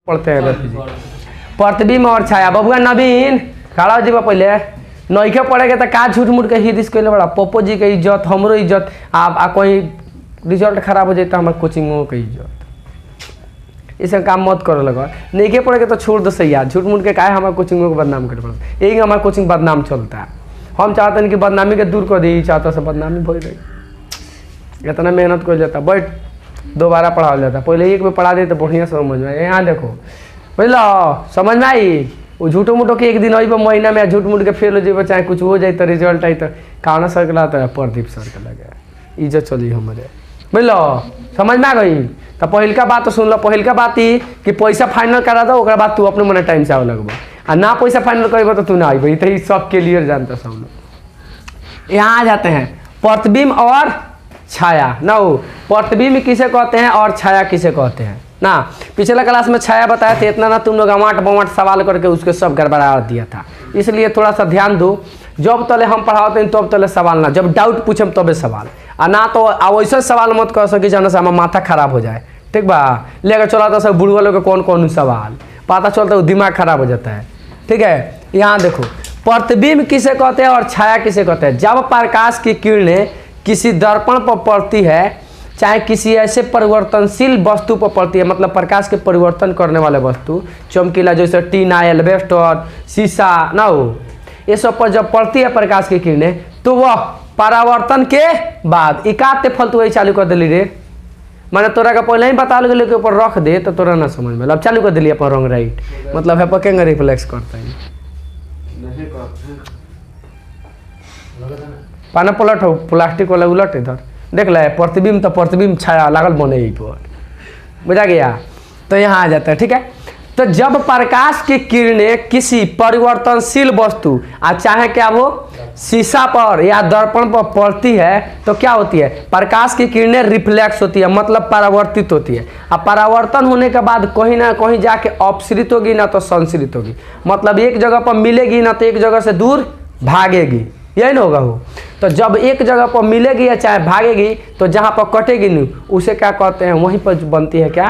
पढ़ते हैं प्रतिबिंब और छाया। बबुआ नवीन खड़ा हो जीवा पहले नईखे पढ़ेगे तो का झूठ मूठ के ही रिस्क कैले बड़ा। पप्पो जी के इज्जत हमरो इज्जत आ कोई रिजल्ट खराब हो जाए तो हमारे कोचिंगों के इज्जत। इसका काम मत करो लगा। नईखे पढ़ेगे तो छोड़ दो सही यार। झूठ मूठ के का है हमारे कोचिंगों को बदनाम कर पड़ता। यही हमारा कोचिंग बदनाम चलता है। हम चाहते हैं कि बदनामी के दूर कर दी चाहता से बदनामी भर रही। इतना मेहनत कर जाता बट दोबारा पढ़ाया जाता। पहले एक में पढ़ा दे तो बढ़िया समझ में। यहाँ देखो बुझल समझ में आई। वो झूठो मूठो के एक दिन आई महीना में झूठ मूठ के फेल हो जाए चाहे कुछ हो जाए तो रिजल्ट आई तो कावना सर के लाता प्रदीप सर के लगे इज्जत चली हमारे बुझल समझ में आ गई। तो पहिलका बात तो सुन लो। पहिलका बात ही कि पैसा फाइनल करा दो ओकरा बाद तू अपने मन टाइम से आवे लगबो आ ना पैसा फाइनल करेगा तो तू ना आई तो सब क्लियर जानता सब लोग। यहाँ आ जाते हैं प्रतिबिंब और छाया ना। हो प्रतिबिंब किसे कहते हैं और छाया किसे कहते हैं ना। पिछला क्लास में छाया बताया था इतना ना तुम लोग अमाट बमाट सवाल करके उसके सब गड़बड़ा दिया था। इसलिए थोड़ा सा ध्यान दो। जब तले हम पढ़ाते हैं तब तले सवाल ना। जब डाउट पूछे तबे सवाल आ ना तो वैसे सवाल मत कर सके जाना से हमारा माथा खराब हो जाए। ठीक बा लेकर चला था सब बुढ़वा लोग कौन कौन सवाल पता चलता है दिमाग खराब हो जाता है। ठीक है यहाँ देखो प्रतिबिंब किसे कहते हैं और छाया किसे कहते हैं। जब प्रकाश की किरणें किसी दर्पण पर पड़ती है चाहे किसी ऐसे परिवर्तनशील वस्तु पर पड़ती है मतलब प्रकाश के परिवर्तन करने वाले वस्तु चमकीला जैसे टीना एल्वेस्टर शीशा ना हो ये सब पर जब पड़ती है प्रकाश की किरणें तो वह परावर्तन के बाद एकाते फलतू वही चालू कर दिली रे। मैंने तोरा का पहले ही बता लगे के ऊपर रख दे तो तोरा ना समझ में अब चालू कर दिली अपन रंग राइट मतलब है पकेंगे रिफ्लेक्स करता है पाना पलट हो प्लास्टिक वाला उलट इधर देख ले प्रतिबिंब तो प्रतिबिंब छाया लागल बने ही पर बुझा गया। तो यहाँ आ जाता है ठीक है। तो जब प्रकाश की किरणें किसी परिवर्तनशील वस्तु चाहे क्या वो शीशा पर या दर्पण पर पड़ती है तो क्या होती है प्रकाश की किरणें रिफ्लेक्स होती है मतलब परावर्तित होती है। अब परावर्तन होने के बाद कहीं ना कहीं जाके अपसृत होगी ना तो संसृत होगी मतलब एक जगह पर मिलेगी ना तो एक जगह से दूर भागेगी यही ना होगा वो। तो जब एक जगह पर मिलेगी या चाहे भागेगी तो जहाँ पर कटेगी नहीं उसे क्या कहते हैं वहीं पर बनती है क्या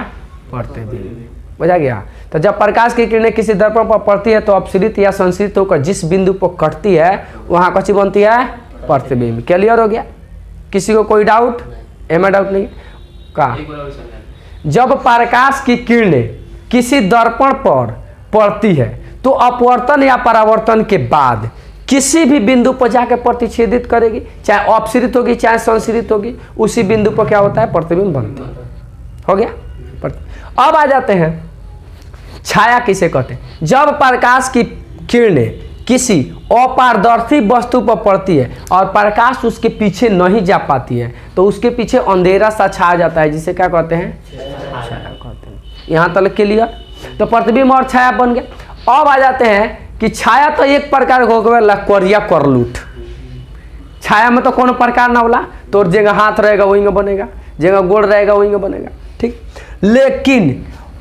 प्रतिबिंब बुझा गया। तो जब प्रकाश की किरणें किसी दर्पण पर पड़ती है तो अपसृत या संसृत होकर जिस बिंदु पर कटती है वहाँ कौन सी बनती है प्रतिबिंब। क्लियर हो गया किसी को कोई डाउट एम डाउट नहीं का। जब प्रकाश की किरणें किसी दर्पण पर पड़ती है तो अपवर्तन या परावर्तन के बाद किसी भी बिंदु पर जाकर प्रतिच्छेदित करेगी चाहे अपसृत होगी चाहे संसृत होगी उसी बिंदु पर क्या होता है प्रतिबिंब बनता है। हो गया। अब आ जाते हैं छाया किसे कहते हैं। जब प्रकाश की किरणें किसी अपारदर्शी वस्तु पर पड़ती है और प्रकाश उसके पीछे नहीं जा पाती है तो उसके पीछे अंधेरा सा छा जाता है जिसे क्या कहते हैं छाया कहते हैं। यहाँ तक क्लियर। तो प्रतिबिंब और छाया बन गए। अब आ जाते हैं कि छाया तो एक प्रकार हो गया करिया करलूट। छाया में तो कोनो प्रकार ना होला तो जगह हाथ रहेगा वहीं में बनेगा जगह गोड़ रहेगा वहीं में बनेगा ठीक। लेकिन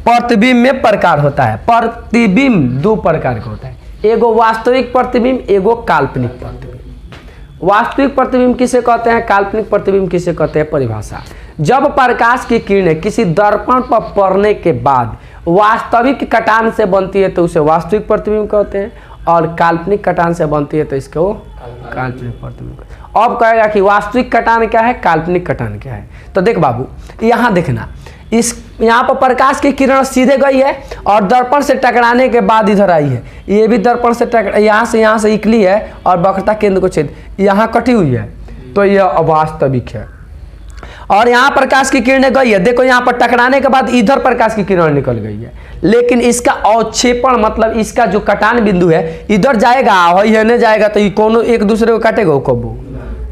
प्रतिबिंब में प्रकार होता है। प्रतिबिंब दो प्रकार का होता है एगो वास्तविक प्रतिबिंब एगो काल्पनिक प्रतिबिंब। वास्तविक प्रतिबिंब किसे कहते हैं काल्पनिक प्रतिबिंब किसे कहते हैं परिभाषा। जब प्रकाश की किरणें किसी दर्पण पर पड़ने के बाद वास्तविक कटान से बनती है तो उसे वास्तविक प्रतिबिंब कहते हैं और काल्पनिक कटान से बनती है तो इसको काल्पनिक प्रतिबिंब। अब कहेगा कि वास्तविक कटान क्या है काल्पनिक कटान क्या है। तो देख बाबू यहाँ देखना इस यहाँ पर प्रकाश की किरण सीधे गई है और दर्पण से टकराने के बाद इधर आई है। ये भी दर्पण से यहाँ से निकली है और वक्रता केंद्र को छेद यहाँ कटी हुई है तो यह अवास्तविक है। और यहाँ प्रकाश की किरणें गई है देखो यहाँ पर टकराने के बाद इधर प्रकाश की किरण निकल गई है लेकिन इसका अवक्षेपण मतलब इसका जो कटान बिंदु है इधर जाएगा नहीं जाएगा तो ये कोनो एक दूसरे को काटेगा कबू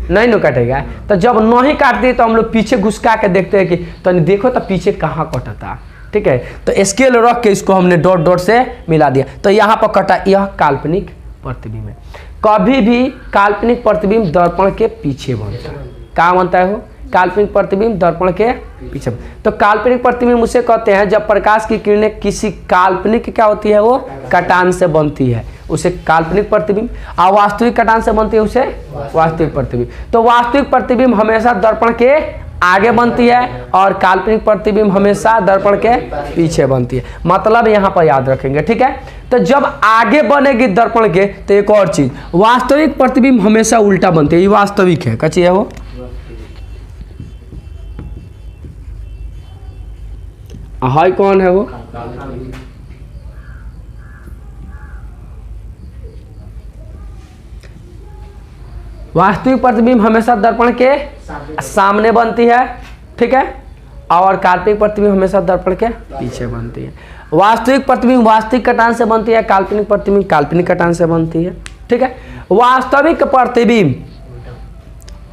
नहीं न काटेगा। तो जब नहीं काटती तो हम लोग पीछे घुसका के देखते हैं कि तो देखो तो पीछे कहाँ कटता ठीक है। तो स्केल रख के इसको हमने डॉट डॉट से मिला दिया तो यहाँ पर कटा यह काल्पनिक प्रतिबिंब है। कभी भी काल्पनिक प्रतिबिंब दर्पण के पीछे बनता है। कहाँ बनता है वो काल्पनिक प्रतिबिंब दर्पण के पीछे। तो काल्पनिक प्रतिबिंब उसे कहते हैं जब प्रकाश की किरणें किसी काल्पनिक क्या होती है वो कटान से बनती है उसे काल्पनिक प्रतिबिंब। और वास्तविक कटान से बनती है उसे वास्तविक प्रतिबिंब। तो वास्तविक प्रतिबिंब हमेशा दर्पण के आगे बनती है और काल्पनिक प्रतिबिंब हमेशा दर्पण के पीछे बनती है। मतलब यहाँ पर याद रखेंगे, ठीक है। तो जब आगे बनेगी दर्पण के तो एक और चीज, वास्तविक प्रतिबिंब हमेशा उल्टा बनती है। ये वास्तविक है, कच्ची है वो। हाई कौन है वो? वास्तविक प्रतिबिंब हमेशा दर्पण के सामने बनती है, ठीक है। और काल्पनिक प्रतिबिंब हमेशा दर्पण के पीछे बनती है। वास्तविक प्रतिबिंब वास्तविक कटान से बनती है, काल्पनिक प्रतिबिंब काल्पनिक कटान से बनती है, ठीक है। वास्तविक प्रतिबिंब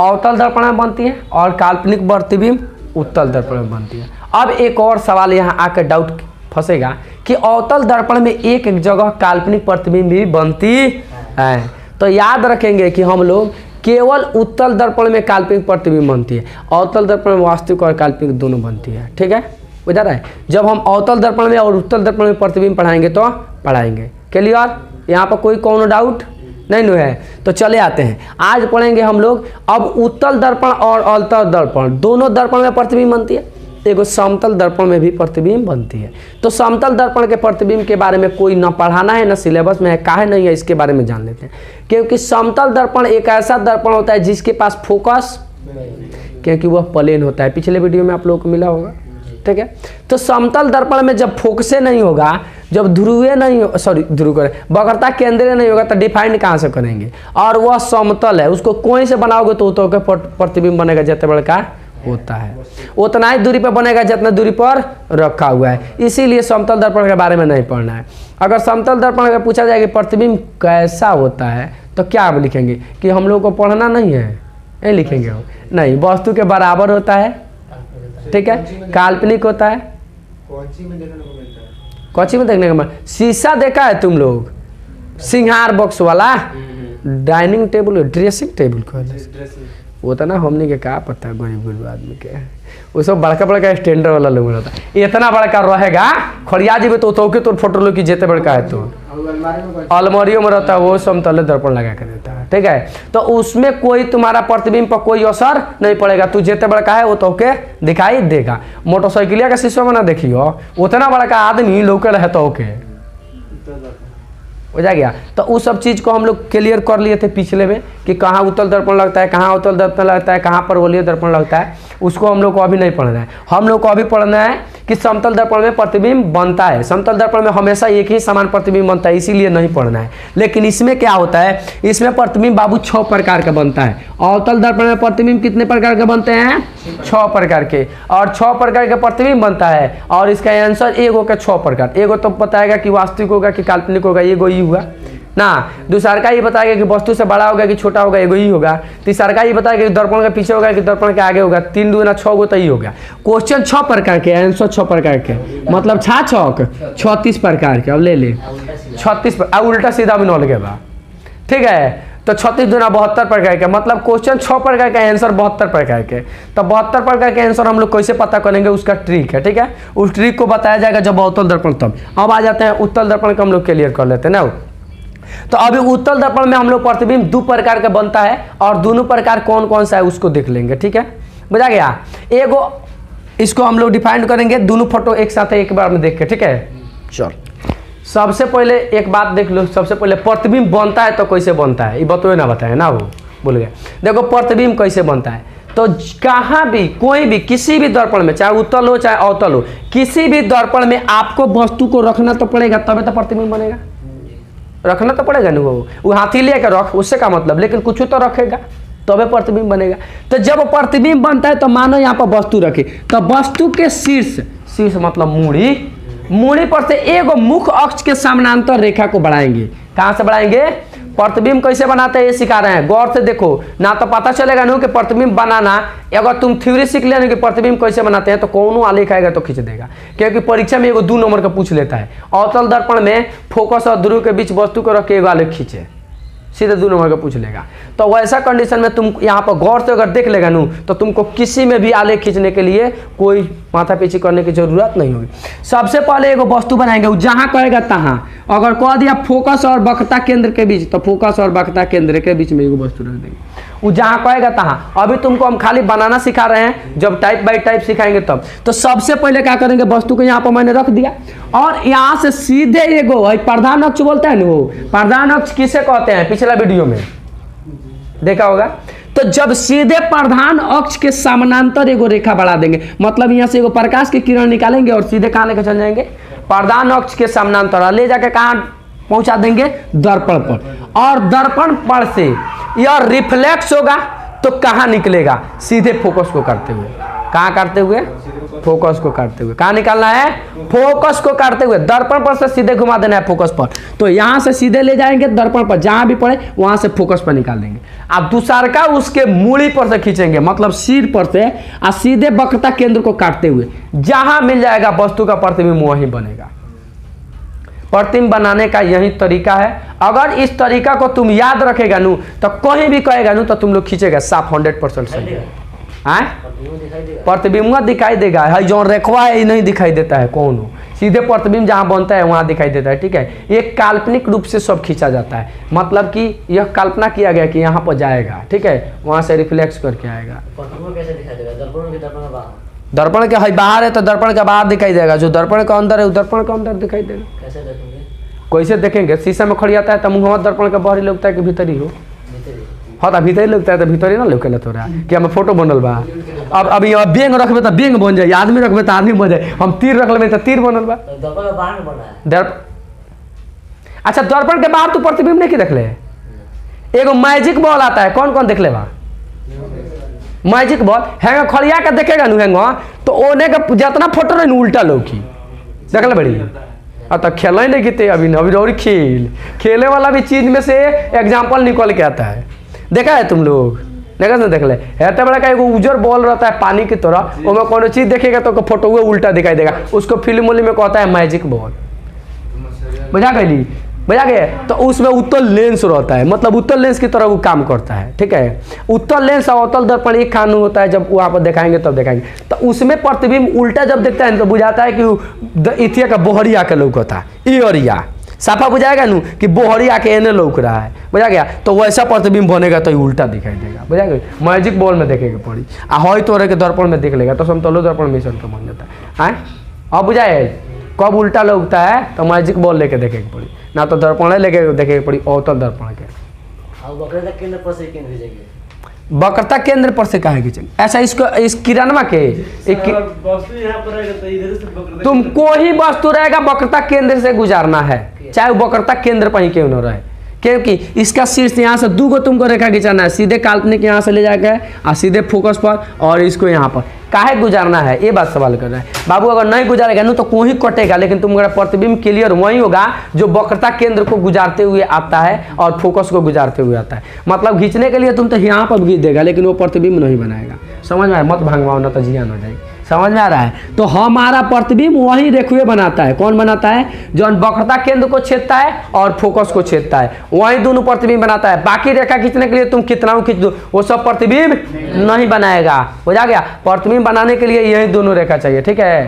अवतल दर्पण में बनती है और काल्पनिक प्रतिबिंब उत्तल दर्पण में बनती है। अब एक और सवाल यहाँ आकर डाउट फंसेगा कि अवतल दर्पण में एक जगह काल्पनिक प्रतिबिंब भी बनती है। तो याद रखेंगे कि हम लोग केवल उत्तल दर्पण में काल्पनिक प्रतिबिंब बनती है, अवतल दर्पण में वास्तविक और काल्पनिक दोनों बनती है, ठीक है। बुझा रहा है? जब हम अवतल दर्पण में और उत्तल दर्पण में प्रतिबिंब पढ़ाएंगे तो पढ़ाएंगे। क्लियर? यहाँ पर कोई कौन डाउट नहीं है? तो चले आते हैं, आज पढ़ेंगे हम लोग अब उत्तल दर्पण और अवतल दर्पण दोनों दर्पण में प्रतिबिंब बनती है, एगो समतल दर्पण में भी प्रतिबिंब बनती है। तो समतल दर्पण के प्रतिबिंब के बारे में कोई ना पढ़ाना है ना सिलेबस में है, काहे नहीं है, इसके बारे में जान लेते हैं। क्योंकि समतल दर्पण एक ऐसा दर्पण होता है जिसके पास फोकस, क्योंकि वह प्लेन होता है, पिछले वीडियो में आप लोगों को मिला होगा, ठीक है। तो समतल दर्पण में जब फोकसे नहीं होगा, जब ध्रुवीय नहीं हो, सॉरी ध्रुव करे वक्रता केंद्रीय नहीं होगा तो डिफाइन कहाँ से करेंगे? और वह समतल है, उसको कोई से बनाओगे तो प्रतिबिंब बनेगा जितना बड़का होता है, उतना ही दूरी पर बनेगा जितना दूरी पर रखा हुआ है। इसीलिए समतल दर्पण के बारे में नहीं पढ़ना है। अगर समतल दर्पण का पूछा जाए कि प्रतिबिंब कैसा होता है तो क्या आप लिखेंगे कि हम लोग को पढ़ना नहीं है? नहीं लिखेंगे हो? नहीं, वस्तु के बराबर होता है, ठीक है, काल्पनिक होता है। कौची में देखने को मिलता है? शीशा देखा है तुम लोग? सिंगार बॉक्स वाला डाइनिंग टेबल, ड्रेसिंग टेबल को वो था ना, हमने के क्या पता है गरीब गरीब आदमी के, वो सब बड़का बड़का स्टैंडर्ड वाला लोग होता है। इतना बड़का रहेगा खड़िया जी में तो के तो फोटो लो कि जेते बड़का है तो अलमारियों में रहता है, वो समतल दर्पण लगा के देता है, ठीक है। तो उसमें कोई तुम्हारा प्रतिबिंब पर कोई असर नहीं पड़ेगा, तू जेते बड़का है वो तो के दिखाई देगा। मोटरसाइकिलिया का शीशा में ना देखियो, उतना बड़का आदमी लोकल है तो के हो जा गया। तो उस सब चीज़ को हम लोग क्लियर कर लिए थे पिछले में कि कहाँ उत्तल दर्पण लगता है, कहाँ अवतल दर्पण लगता है, कहाँ परवलयिक दर्पण लगता है। उसको हम लोग को अभी नहीं पढ़ना है। हम लोग को अभी पढ़ना है कि समतल दर्पण में प्रतिबिंब बनता है। समतल दर्पण में हमेशा एक ही समान प्रतिबिंब बनता है, इसीलिए नहीं पढ़ना है। लेकिन इसमें क्या होता है, इसमें प्रतिबिंब बाबू 6 प्रकार का बनता है। अवतल दर्पण में प्रतिबिंब कितने प्रकार के बनते हैं? 6 प्रकार के, और 6 प्रकार के प्रतिबिंब बनता है। और इसका आंसर एगो के 6 प्रकार, एगो तो बताएगा कि वास्तविक होगा कि काल्पनिक होगा, एगो ही हुआ ना। दूसरा का ये बताएगा कि वस्तु से बड़ा होगा कि छोटा होगा, एगो ही होगा। तीसरा का ये बताएगा कि दर्पण के पीछे होगा कि दर्पण के आगे होगा। 3 दूना 6 गो तो ही हो गया। क्वेश्चन 6 प्रकार के, आंसर 6 प्रकार के, मतलब 36 प्रकार के। अब ले ले 36 उल्टा सीधा भी न लगे बा, ठीक है। तो 36 दूना 72 प्रकार के, मतलब क्वेश्चन 6 प्रकार का, आंसर 72 प्रकार के। तो 72 प्रकार के आंसर हम लोग कैसे पता करेंगे, उसका ट्रिक है, ठीक है। उस ट्रिक को बताया जाएगा जब अवतल दर्पण तब। अब आ जाते हैं उत्तल दर्पण को हम लोग क्लियर कर लेते हैं ना। तो अभी उत्तल दर्पण में हम लोग प्रतिबिंब 2 प्रकार का बनता है, और दोनों प्रकार कौन कौन सा है उसको देख लेंगे, ठीक है। बुझा गया? एगो इसको हम लोग डिफाइन करेंगे, दोनों फोटो एक साथ एक बार में देख के, ठीक है। चल सबसे पहले एक बात देख लो, सबसे पहले प्रतिबिंब बनता है तो कैसे बनता है, ये बतवे ना बताए ना, वो बोल गए। देखो प्रतिबिंब कैसे बनता है, तो कहाँ भी कोई भी किसी भी दर्पण में, चाहे उत्तल हो चाहे अवतल हो, किसी भी दर्पण में आपको वस्तु को रखना तो पड़ेगा, तभी तो प्रतिबिंब बनेगा। रखना तो पड़ेगा ना, वो हाथी लेकर रख, उससे का मतलब, लेकिन कुछ तो रखेगा तबे तो प्रतिबिंब बनेगा। तो जब प्रतिबिंब बनता है तो मानो यहाँ पर वस्तु रखे, तो वस्तु के शीर्ष मतलब मूड़ी पर से एगो मुख्य अक्ष के समानांतर रेखा को बढ़ाएंगे। कहाँ से बढ़ाएंगे? प्रतिबिंब कैसे बनाते हैं ये सिखा रहे हैं, गौर से देखो, ना तो पता चलेगा नहीं कि प्रतिबिंब बनाना। अगर तुम थ्योरी सीख लेना कि प्रतिबिंब कैसे बनाते हैं तो कौन आलेख आएगा तो खींच देगा, क्योंकि परीक्षा में एगो 2 नंबर का पूछ लेता है। अवतल दर्पण में फोकस और ध्रुव के बीच वस्तु को रख के एगो आलेख खींचे, सीधे 2 नंबर का पूछ लेगा। तो वैसा कंडीशन में तुम यहाँ पर गौर से अगर देख लेगा नू तो तुमको किसी में भी आलेख खींचने के लिए कोई माथा पीछे करने की जरूरत नहीं होगी। सबसे पहले एगो वस्तु बनाएंगे, जहाँ कहेगा तहाँ अगर कह दिया फोकस और वक्रता केंद्र के बीच, तो फोकस और वक्रता केंद्र के बीच में एगो वस्तु रख देंगे। वो जहाँ कहेगा तहाँ। अभी तुमको हम खाली बनाना सिखा रहे हैं, जब टाइप बाई टाइप सिखाएंगे तब। तो सबसे पहले क्या करेंगे, वस्तु को यहाँ पर मैंने रख दिया और यहाँ से सीधे एगो प्रधान अक्ष बोलते हैं ना, वो प्रधान अक्ष किसे कहते हैं, पिछला वीडियो में देखा होगा। तो जब सीधे प्रधान अक्ष के समानांतर एगो रेखा बढ़ा देंगे, मतलब यहाँ से एगो प्रकाश की किरण निकालेंगे और सीधे कहाँ लेकर चल जाएंगे, प्रधान अक्ष के समानांतर ले जाके कहाँ पहुंचा देंगे, दर्पण पर। और दर्पण पर से यह रिफ्लेक्स होगा तो कहाँ निकलेगा, सीधे फोकस को करते हुए। कहाँ करते हुए, फोकस को करते हुए। कहाँ निकालना है, फोकस को करते हुए। दर्पण पर से सीधे घुमा देना है फोकस पर। तो यहाँ से सीधे ले जाएंगे दर्पण पर, जहाँ भी पड़े वहाँ से फोकस पर निकाल देंगे। अब दूसरा का उसके मूड़ी पर से खींचेंगे, मतलब सिर पर से, और सीधे वक्रता केंद्र को काटते हुए जहाँ मिल जाएगा वस्तु का प्रतिबिंब वहीं बनेगा। प्रतिबिंब बनाने का यही तरीका है। अगर इस तरीका को तुम याद रखेगा नू, तो कहीं भी कहेगा नू तो तुम लोग खींचेगा साफ 100% सही है। प्रतिबिंब दिखाई देगा, है जो रेखवा है ये नहीं दिखाई देता है कौन हो, सीधे प्रतिबिंब जहाँ बनता है वहाँ दिखाई देता है। ठीक है, ये काल्पनिक रूप से सब खींचा जाता है, मतलब कि यह कल्पना किया गया कि यहाँ पर जाएगा, ठीक है, वहाँ से रिफ्लेक्स करके आएगा। कैसे दिखाई देगा, दर्पण के बाहर, दर्पण के बाहर है तो दर्पण के बाहर दिखाई देगा, जो दर्पण के अंदर है वो दर्पण के अंदर दिखाई देगा। कैसे देखेंगे, कैसे देखेंगे, शीशा में खड़ी आता है तो मुँह दर्पण के बाहर ही लगता है कि भीतर ही हो, हाँ तो भीतर ही लगता है तो भीतर ही ना लौकेला तोरा कि हमें फोटो बनल बा। अब यहाँ बेंग रखबे तो बेंग बन जाए, आदमी रखबे तो आदमी बन जाए, हम तीर रख लेबे तो तीर बनल बा। दर्पण के बाहर बना है, अच्छा दर्पण के बाहर तू प्रतिबिंब नहीं देख ले। एगो मैजिक बॉल आता है, कौन कौन देख ले बा, मैजिक बॉल हैंगा खड़िया के देखेगा नु हैंगा तो ओने का जितना फोटो रहे उल्टा लौकी देख ले बड़ी। तो खेल नहीं किते अभी और खेले वाला भी चीज में से एग्जाम्पल निकल के आता है। देखा है तुम लोग, देखा ना, देख ले हेते बड़ा का एगो उजर बॉल रहता है पानी की तरह, उसमें कोनो चीज देखेगा तो फोटो हुए उल्टा दिखाई देगा, उसको फिल्म में कहता है मैजिक बॉल। बुझा गई, बुझा गए। तो उसमें उत्तल लेंस रहता है, मतलब उत्तल लेंस की तरह वो काम करता है। ठीक है, उत्तल लेंस और अवतल दर्पण एक कानून होता है, जब वहाँ पर दिखाएंगे तब दिखाएंगे। तो उसमें प्रतिबिंब उल्टा जब देखता है तो बुझाता है कि इथिया का बोहरी आके लौकता है, इरिया साफा बुझाएगा नू कि बोहरी आके एने लौक रहा है, बुझा गया। तो वैसा प्रतिबिंब बनेगा तो उल्टा दिखाई देगा, बुझा गया। मैजिक बॉल में देखेगा पड़ी हई तोरे के दर्पण में देख लेगा तो समतलो दर्पण मिश्रण का बन जाता है। अब बुझाए कब उल्टा लगता है तो मैजिक बॉल लेके देखे के पड़ी, ना तो दर्पण लेके देखे के पड़ी अवतल दर्पण के। वक्रता केंद्र पर से केंद्र भेजेंगे, वक्रता केंद्र पर से कहे खींचेंगे। ऐसा इसको इस किरणवा के तुम कोई वस्तु रहेगा वक्रता केंद्र से गुजारना है, चाहे वो वक्रता केंद्र पर ही क्यों न रहे, क्योंकि इसका शीर्ष यहाँ से दो तुमको रेखा खींचाना है, सीधे काल्पनिक यहाँ से ले जाके और सीधे फोकस पर, और इसको यहाँ पर काहे गुजारना है, ये बात सवाल कर रहा है बाबू। अगर नहीं गुजारेगा ना तो कोई कटेगा, लेकिन तुम्हारा प्रतिबिंब क्लियर वही होगा जो वक्रता केंद्र को गुजारते हुए आता है और फोकस को गुजारते हुए आता है। मतलब खींचने के लिए तुम तो यहाँ पर खींच देगा लेकिन वो प्रतिबिंब नहीं बनाएगा। समझ में आया, मत भांगवाओ ना तो जियान हो जाएगी। समझ में आ रहा है। तो हमारा प्रतिबिंब वही रेखुए बनाता है। कौन बनाता है? जो वक्रता केंद्र को छेदता है और फोकस को छेदता है, वही दोनों प्रतिबिंब बनाता है। बाकी रेखा खींचने के लिए तुम कितना खींच दो वो सब प्रतिबिंब नहीं बनाएगा। हो जा गया। प्रतिबिंब बनाने के लिए यही दोनों रेखा चाहिए। ठीक है,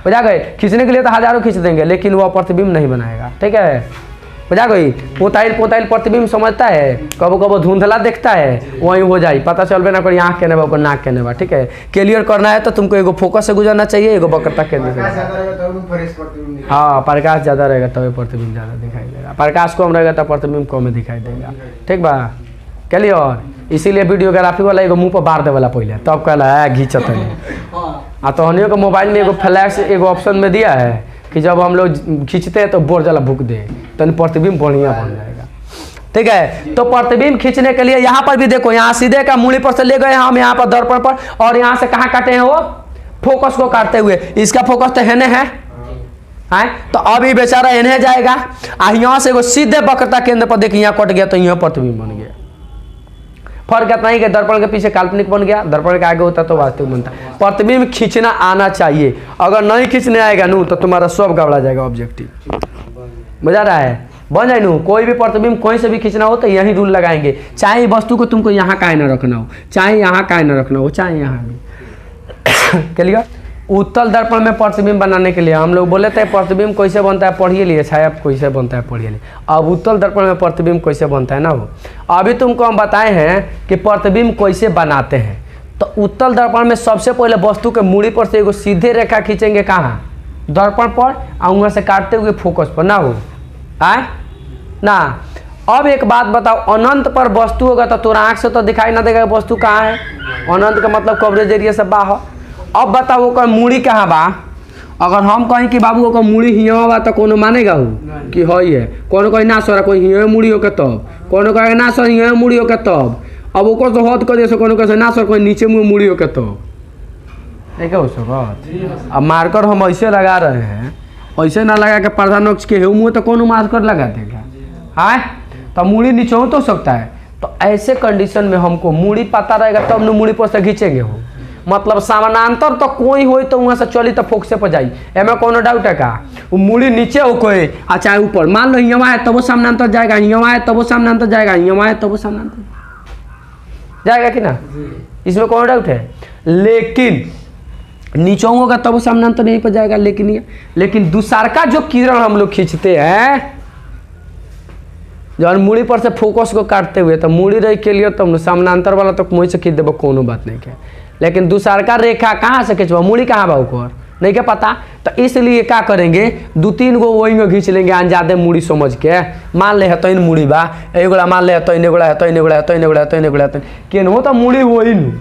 हो जा गए। खींचने के लिए तो हजारों खींच देंगे लेकिन वह प्रतिबिंब नहीं बनाएगा। ठीक है, हो जा गई। पोताइल पोताइल प्रतिबिंब समझता है, कबो कबो धुंधला देखता है, वही हो जाए पता चलबे ना करी आँख केने बा नाक केने बा। ठीक है, क्लियर करना है तो तुमको एगो फोकस से गुजरना चाहिए, एगो वक्रता केंद्र से। हाँ, प्रकाश ज़्यादा रहेगा तभी प्रतिबिंब ज़्यादा दिखाई देगा, प्रकाश कम रहेगा तो प्रतिबिंब कम दिखाई देगा। ठीक बा, क्लियर। इसीलिए वीडियोग्राफी वाला एगो मुँह पर बार दे वाला पहले, तब कहला है घींचत है। तो हनियों के मोबाइल में एगो फ्लैश एगो ऑप्शन में दिया है कि जब हम लोग खींचते हैं तो बोर जला भूक दे तो प्रतिबिंब बढ़िया बन जाएगा। ठीक है, तो प्रतिबिंब खींचने के लिए यहाँ पर भी देखो, यहाँ सीधे का मूली पर से ले गए हम यहाँ पर दर्पण पर, और यहाँ से कहाँ काटे हैं वो फोकस को काटते हुए। इसका फोकस तो हेने है, तो अब ये बेचारा इन्हें जाएगा, यहाँ से सीधे वक्रता केंद्र पर देखिए यहाँ कट गया तो यहाँ प्रतिबिंब बन गया। फर्क इतना ही कि दर्पण के पीछे काल्पनिक बन गया, दर्पण के आगे होता तो वास्तविक बनता। प्रतिबिंब खींचना आना चाहिए, अगर नहीं खींचने आएगा नू तो तुम्हारा सब गड़बड़ा जाएगा ऑब्जेक्टिव। मजा रहा है, बन जाए नू। कोई भी प्रतिबिंब कहीं से भी खींचना हो तो यही रूल लगाएंगे, चाहे वस्तु को तुमको यहाँ काहे न रखना हो, चाहे यहाँ काहे न रखना हो, चाहे यहाँ भी। क्लियर। उत्तल दर्पण में प्रतिबिंब बनाने के लिए हम लोग बोले थे प्रतिबिंब कैसे बनता है पढ़िए लिए, छाया कैसे बनता है पढ़िए लिए। अब उत्तल दर्पण में प्रतिबिंब कैसे बनता है ना वो अभी तुमको हम बताए हैं कि प्रतिबिंब कैसे बनाते हैं। तो उत्तल दर्पण में सबसे पहले वस्तु के मूड़ी पर से एगो सीधे रेखा खींचेंगे कहाँ, दर्पण पर, और वहाँ से काटते हुए फोकस पर ना हो आए ना। अब एक बात बताओ, अनंत पर वस्तु होगा तो तोरा आँख से तो दिखाई ना देगा वस्तु कहाँ है। अनंत का मतलब कवरेज एरिया से बाहर। अब बताओ ओकर मूड़ी कहाँ बा। अगर हम कहीं कि बाबू ओकर मूड़ी हियाँ बा तो कोनो मानेगा हो कि हई है, कोनो कहीं ना सर कोई हियाँ मूड़ी होके तब, कोनो कहे ना सर हियाँ मूड़ी होके तब। अब ओकर तो हद कर दिए कोनो कहे ना सर कोई नीचे मुँह मूड़ी होके तब, नहीं क्या हो सकत। अब मार्कर हम ऐसे लगा रहे हैं, ऐसे ना लगा के प्रधान अक्ष के मुँह तो कोनो मार्कर लगा देगा हाँ, तो मूड़ी नीचे हो तो सकता है। तो ऐसे कंडीशन में हमको मूड़ी पता रहेगा तब न मूड़ी पर से खींचेंगे हो, मतलब समानांतर तो कोई हो तो वहाँ से चली तो फोकसे पर जाई, एमें कोनो डाउट है का। वो मूड़ी नीचे हो कोई आ चाहे ऊपर, मान लो यहाँ है तब वो समानांतर जाएगा, यहाँ है तब वो समानांतर जाएगा, यहाँ है तब वो समानांतर जाएगा कि ना, इसमें कोनो डाउट है। लेकिन नीचे होगा तब वो समानांतर नहीं पर जाएगा। लेकिन दूसर का जो किरण हम लोग खींचते हैं जब मूड़ी पर से फोकस को काटते हुए, तो मूड़ी रही के लिए तब समानांतर वाला तो मुँह से खींच देबो कोनो बात नहीं क्या। लेकिन दूसर का रेखा कहाँ से खींचबो, मूड़ी कहाँ बा ऊपर नहीं क्या पता। तो इसलिए क्या करेंगे, 2-3 गो वही में खींच लेंगे अंजादे मूड़ी समझ के। मान ले है तो इन मूड़ी बा एगोड़ा, मान ले है तो इन एगोड़ा है तो इन एगोड़ा है तो इन एगोड़ा है तो इन एगोड़ा है केन हो तो मूड़ी वही नु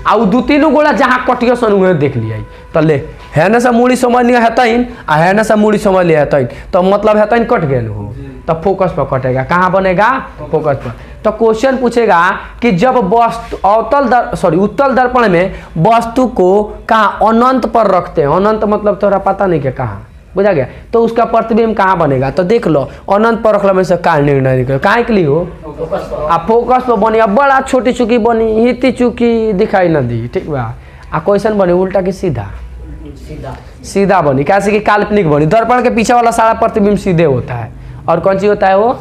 आ 2-3 गोड़ा जहाँ कटियो सन हुए देख लिया। तो ले है ना सब मूड़ी समझ लिया है तइन आ है ना सब मूड़ी समझ लिया है तइन, तो मतलब है तइन कट गए हो तो फोकस पर कटेगा, कहाँ बनेगा फोकस पर। तो क्वेश्चन पूछेगा कि जब वस्तु उत्तल दर्पण में वस्तु को कहाँ अनंत पर रखते हैं, अनंत मतलब थोड़ा पता नहीं क्या कहाँ, बुझा गया। तो उसका प्रतिबिंब कहाँ बनेगा, तो देख लो अनंत पर रखला में से कहाँ निर्णय निकले, कहाँ के लिए हो आ फोकस पर बनी। अब बड़ा छोटी चुकी बनी, हिती चुकी दिखाई ना दी, ठीक बा। आ क्वेश्चन बनी उल्टा कि सीधा, सीधा बनी, कैसे कि काल्पनिक बनी। दर्पण के पीछे वाला सारा प्रतिबिंब सीधे होता है और कौन सी होता है वो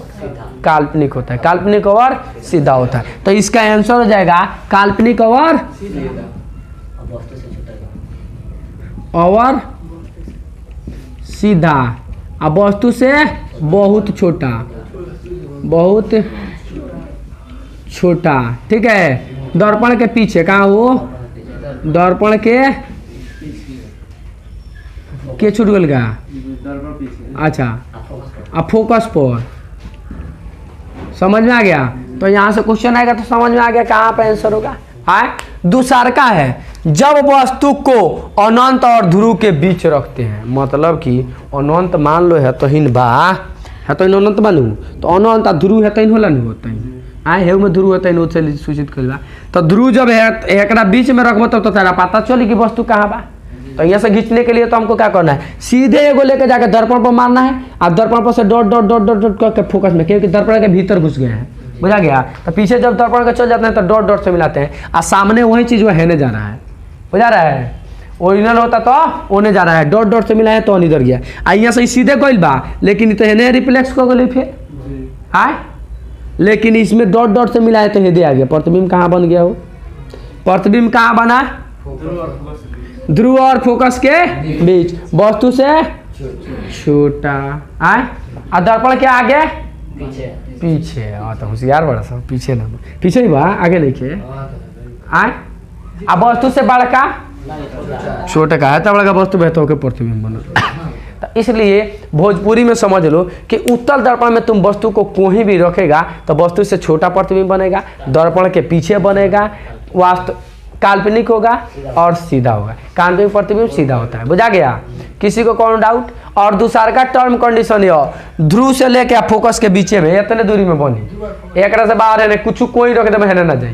काल्पनिक होता है, काल्पनिक और सीधा होता है। तो इसका आंसर हो जाएगा काल्पनिक और सीधा, अब वस्तु से बहुत छोटा, बहुत छोटा, ठीक है। दर्पण के पीछे कहाँ हो, दर्पण के छूट गल का, अच्छा अब फोकस पर समझ में आ गया। तो यहाँ से क्वेश्चन आएगा तो समझ में आ गया कहाँ पे आंसर होगा। हाँ दूसर का है जब वस्तु को अनंत और ध्रुव के बीच रखते हैं, मतलब कि अनंत मान लो है तो हिन बा है तो अनंत बनू, तो अनंत और ध्रुव है तो होला नहीं होता आए है में ध्रुव होता है उससे सूचित कर। तो ध्रुव जब है एक बीच में रखबो तब तो तेरा पता चली कि वस्तु कहाँ बा। तो यहाँ से खींचने के लिए तो हमको क्या करना है, सीधे एगो लेके जाके दर्पण पर मारना है और दर्पण पर से dot dot dot dot dot करके फोकस में, क्योंकि दर्पण के भीतर घुस गए हैं, बुझा गया। तो पीछे जब दर्पण के चल जाते हैं तो डॉट डॉट से मिलाते हैं और सामने वही चीज़ वो हैने जा रहा है, बुझा रहा है। ओरिजिनल होता तो ओने जा रहा है, डॉट डॉट से मिला है तो इधर गया। आ यहाँ से सीधे गइल बा लेकिन तो हेने रिफ्लेक्स कर गई फिर आए, लेकिन इसमें डॉट डॉट से मिला है तो हेदे आ गया। प्रतिबिंब कहाँ बन गया हो, प्रतिबिंब कहाँ बना, ध्रुव और फोकस के बीच, वस्तु से छोटा आए और दर्पण के आगे पीछे। तो होशियार बड़ा सब पीछे ना, पीछे ही बा आगे नहीं के आए। अब वस्तु से बड़का छोटे का है तो बड़का वस्तु बेहतर होकर प्रतिबिंब बना। तो इसलिए भोजपुरी में समझ लो कि उत्तल दर्पण में तुम वस्तु को कहीं भी रखेगा तो वस्तु से छोटा प्रतिबिंब बनेगा, दर्पण के पीछे बनेगा, वास्तव काल्पनिक होगा और सीधा होगा। काल्पनिक प्रतिबिंब सीधा होता है, बुझा गया। किसी को कौन डाउट। और दूसरा का टर्म कंडीशन है ध्रुव से लेके फोकस के बीचे में इतने दूरी में बनी, एक से बाहर है कुछ कोई रख दे है ना जाए,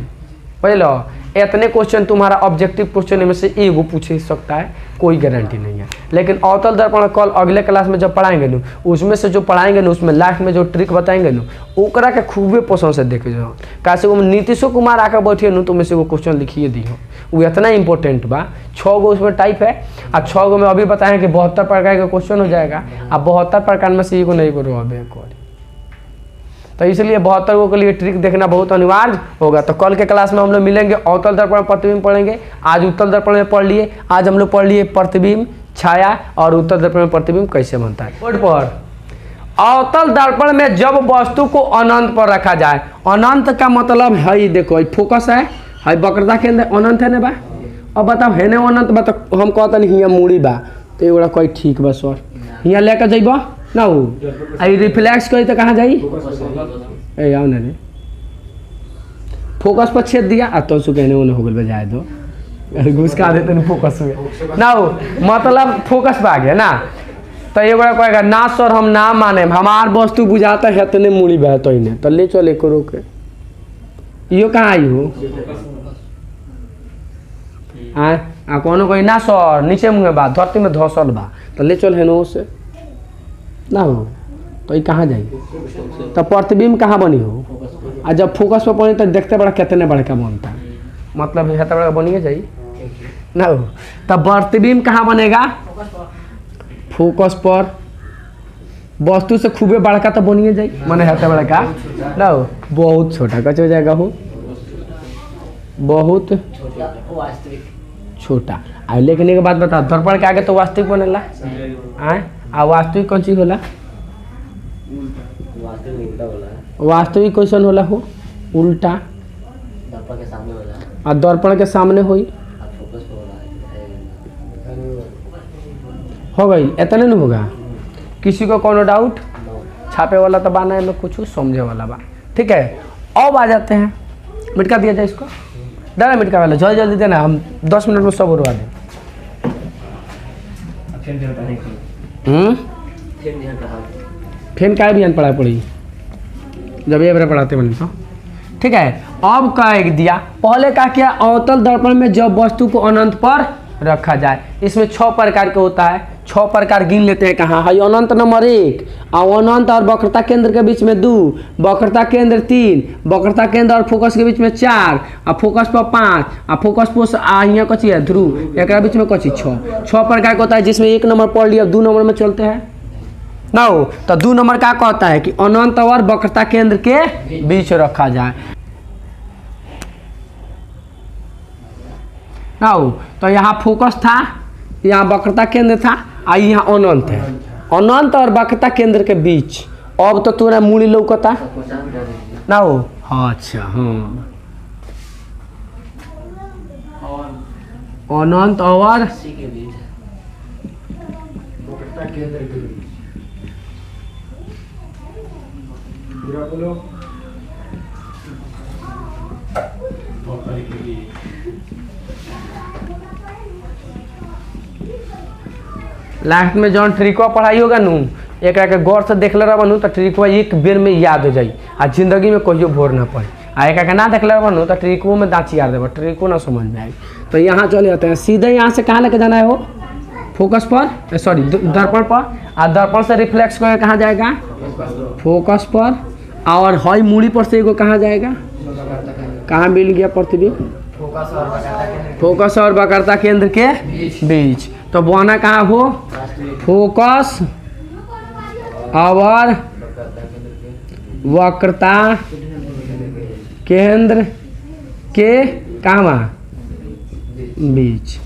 बुझ लो। इतने क्वेश्चन तुम्हारा ऑब्जेक्टिव क्वेश्चन में से एगो पूछ सकता है, कोई गारंटी नहीं है। लेकिन अवतल दर्पण कल अगले क्लास में जब पढ़ाएंगे ना, उसमें से जो पढ़ाएंगे ना, उसमें लास्ट में जो ट्रिक बताएंगे ना, ओकरा के खूबे पसंद से देखे जाओ। कैसे वो नीतीशो कुमार आकर बैठिए ना, तो में से वो क्वेश्चन लिखिए दी हो, वो इतना इंपॉर्टेंट बा। 6 गो उसमें टाइप है और 6 गो में अभी बताएं कि 72 प्रकार का क्वेश्चन हो जाएगा। अब 72 प्रकार में से एगो नहीं करो अब तो इसलिए 72 के लिए ट्रिक देखना बहुत अनिवार्य होगा। तो कल के क्लास में हम लोग मिलेंगे, अवतल दर्पण प्रतिबिंब पढ़ेंगे। आज उत्तल दर्पण में पढ़ लिए, आज हम लोग पढ़ लिए प्रतिबिंब, छाया और उत्तल दर्पण में प्रतिबिंब कैसे बनता है। बोर्ड पर अवतल दर्पण में जब वस्तु को अनंत पर रखा जाए, अनंत का मतलब है देखो फोकस है वक्रता के अंदर अनंत है ना बा। अब बताओ है ना अनंत बा, तो हम कहते नहीं हियाँ मूड़ी बा, तो ये कोई ठीक बा सर हियाँ लेकर जइब ना हो आई रिफ्लेक्स करी तो कहाँ जाई ए आओ ना रे फोकस पर छेद दिया आ तो कहने उन्हें हो गल जाए दो घुस का देते नहीं फोकस हुए ना हो मतलब फोकस पे आ गया ना। तो ये बड़ा कहेगा ना सर हम ना माने, हमार वस्तु बुझाता है तने मूड़ी बह तो इन्हें तो ले चल एक रोके यो कहाँ आई हो आ कोनो कोई ना सर नीचे मुँह बा धरती में धसल बा तो ले चल है नो से ना हो तो ये कहाँ जाई। तो प्रतिबिंब कहाँ बनी हो और जब फोकस पर बनी तो देखते बड़ा कितने बड़का बनता है, मतलब है तो बड़ा बनिए जाई ना हो। तब प्रतिबिंब कहाँ बनेगा फोकस पर, वस्तु से खूबे बड़का तो बनिए जाई मैंने है तो बड़का ना हो बहुत छोटा कैसे हो जाएगा हो बहुत छोटा। आ लेकिन के बाद बता दर्पण के आगे तो वास्तविक बनेला आ वास्तविक कौन चीज होला, वास्तविक क्वेश्चन होला हो उल्टा और दर्पण के सामने हुई हो गई इतने नहीं होगा। किसी को कोनो डाउट छापे वाला तो बाना है में कुछ समझे वाला बा ठीक है। अब आ जाते हैं मिटका दिया जाए इसको डाला मिटका वाला जल्दी जल्दी देना, हम 10 मिनट में सब उड़वा दें। फेन का भी पढ़ा पड़ी जब ये बार पढ़ाते बने तो ठीक है। अब का एक दिया पहले का क्या अवतल दर्पण में जब वस्तु को अनंत पर रखा जाए, इसमें 6 प्रकार के होता है। 6 प्रकार गिन लेते हैं कहाँ है अनंत नंबर 1 और अनंत और वक्रता केंद्र के बीच में 2, वक्रता केंद्र 3, वक्रता केंद्र और फोकस के बीच में 4 और फोकस पर 5 और फोकस पर यहाँ कची है ध्रुव एक बीच में कची 6 प्रकार का होता है, जिसमें 1 नंबर पढ़ लिया 2 नंबर में चलते हैं ना हो। तो 2 नंबर का कहता है कि अनंत और वक्रता केंद्र के बीच रखा जाए ना हो। तो यहाँ फोकस था, यहाँ वक्रता केंद्र था और यहाँ अनंत है, अनंत और वक्रता केंद्र के बीच। अब तो तुम्हारा मूड़ी लौकता ना हो अच्छा हाँ अनंत और लास्ट में जौन ट्रिकवा पढ़ाई होगा नू एक के गौर से देख ले रहा तो ट्रिकवा एक बेर में याद हो जाई आ जिंदगी में कहियो भोर ना पड़े। आ एक के ना देख ले रहा तो ट्रिको में दाँची याद देगा ट्रिको ना समझ में आएगी। तो यहाँ चले जाते हैं सीधे यहाँ से कहाँ लेके जाना है हो फोकस पर सॉरी दर्पण पर, और दर्पण से रिफ्लेक्स करके कहाँ जाएगा फोकस पर, और हई मूड़ी पर से एगो कहाँ जाएगा कहाँ मिल गया प्रतिबिंब फोकस और वक्रता केंद्र के बीच। तो बना कहाँ हो फोकस और वक्रता केंद्र के कहाँ बीच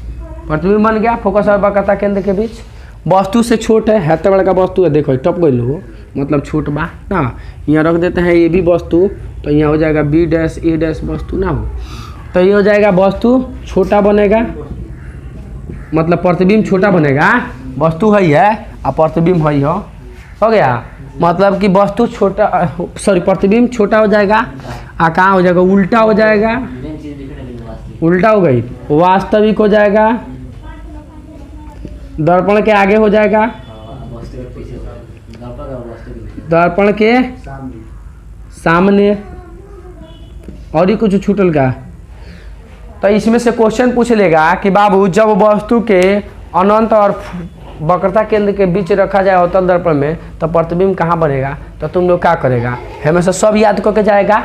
प्रतिबिंब बन गया फोकस और वक्रता केंद्र के बीच। वस्तु से छोट है तो बड़ा का वस्तु है देखो टप गई हो मतलब छोट बा ना, यहाँ रख देते हैं ये भी वस्तु तो यहाँ हो जाएगा बी डैश ए डैश वस्तु ना हो। तो ये हो जाएगा वस्तु छोटा बनेगा मतलब प्रतिबिंब छोटा बनेगा, वस्तु है और प्रतिबिंब है हो गया मतलब कि वस्तु छोटा सॉरी प्रतिबिंब छोटा हो जाएगा और कहाँ हो जाएगा उल्टा हो जाएगा, उल्टा हो गई वास्तविक हो जाएगा, दर्पण के आगे हो जाएगा, दर्पण के सामने और ही कुछ छूटल का। तो इसमें से क्वेश्चन पूछ लेगा कि बाबू जब वस्तु के अनंत और वक्रता केंद्र के बीच रखा जाए अवतल दर्पण में तो प्रतिबिंब कहाँ बनेगा, तो तुम लोग क्या करेगा हमेशा सब याद करके जाएगा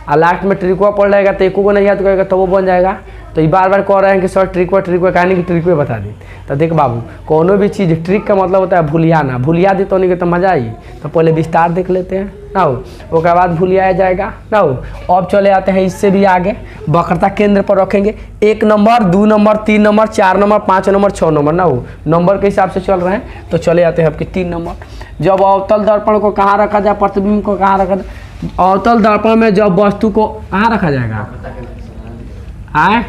और लास्ट में ट्रिकवा पढ़ लेगा तो एको को नहीं याद करेगा तो वो बन जाएगा। तो ये बार बार कह रहे हैं कि सर ट्रिकवा कहानी की ट्रिकवे बता दी। तो देख बाबू कोनो भी चीज़ ट्रिक का मतलब होता है भूलिया ना, भूलिया दी तो नहीं तो मजा आई। तो पहले विस्तार देख लेते हैं। ना हो। उसके बाद भूलिया जाएगा ना हो। अब चले आते हैं इससे भी आगे, वक्रता केंद्र पर रखेंगे 1 number 2 number 3 number 4 number 5 number 6 number ना हो, नंबर के हिसाब से चल रहे हैं। तो चले आते हैं आपके 3 नंबर। जब अवतल दर्पण को कहाँ रखा जाए, प्रतिबिंब को कहाँ रखा जाए, अवतल दर्पण में जब वस्तु को कहाँ रखा जाएगा, आए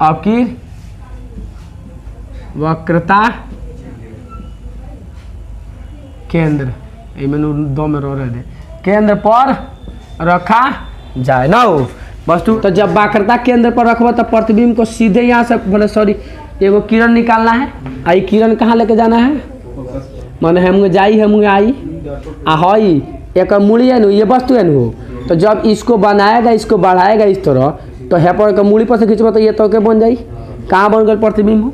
आपकी वक्रता केंद्र, मैंने 2 में रो रहे थे, केंद्र पर रखा जाए ना हो वस्तु। तो जब वक्रता केंद्र पर रखबो तो प्रतिबिंब को सीधे यहाँ से बोले सॉरी एगो किरण निकालना है। आई किरण कहाँ लेके जाना है, माने हम जाई हम आई हई एक मूड़ी है न, ये वस्तु है न। तो जब इसको बनाएगा, इसको बढ़ाएगा इस तरह, तो है पर मूड़ी पर से खींचबो तो ये तो के बन जाई। कहाँ बन गया प्रतिबिंब,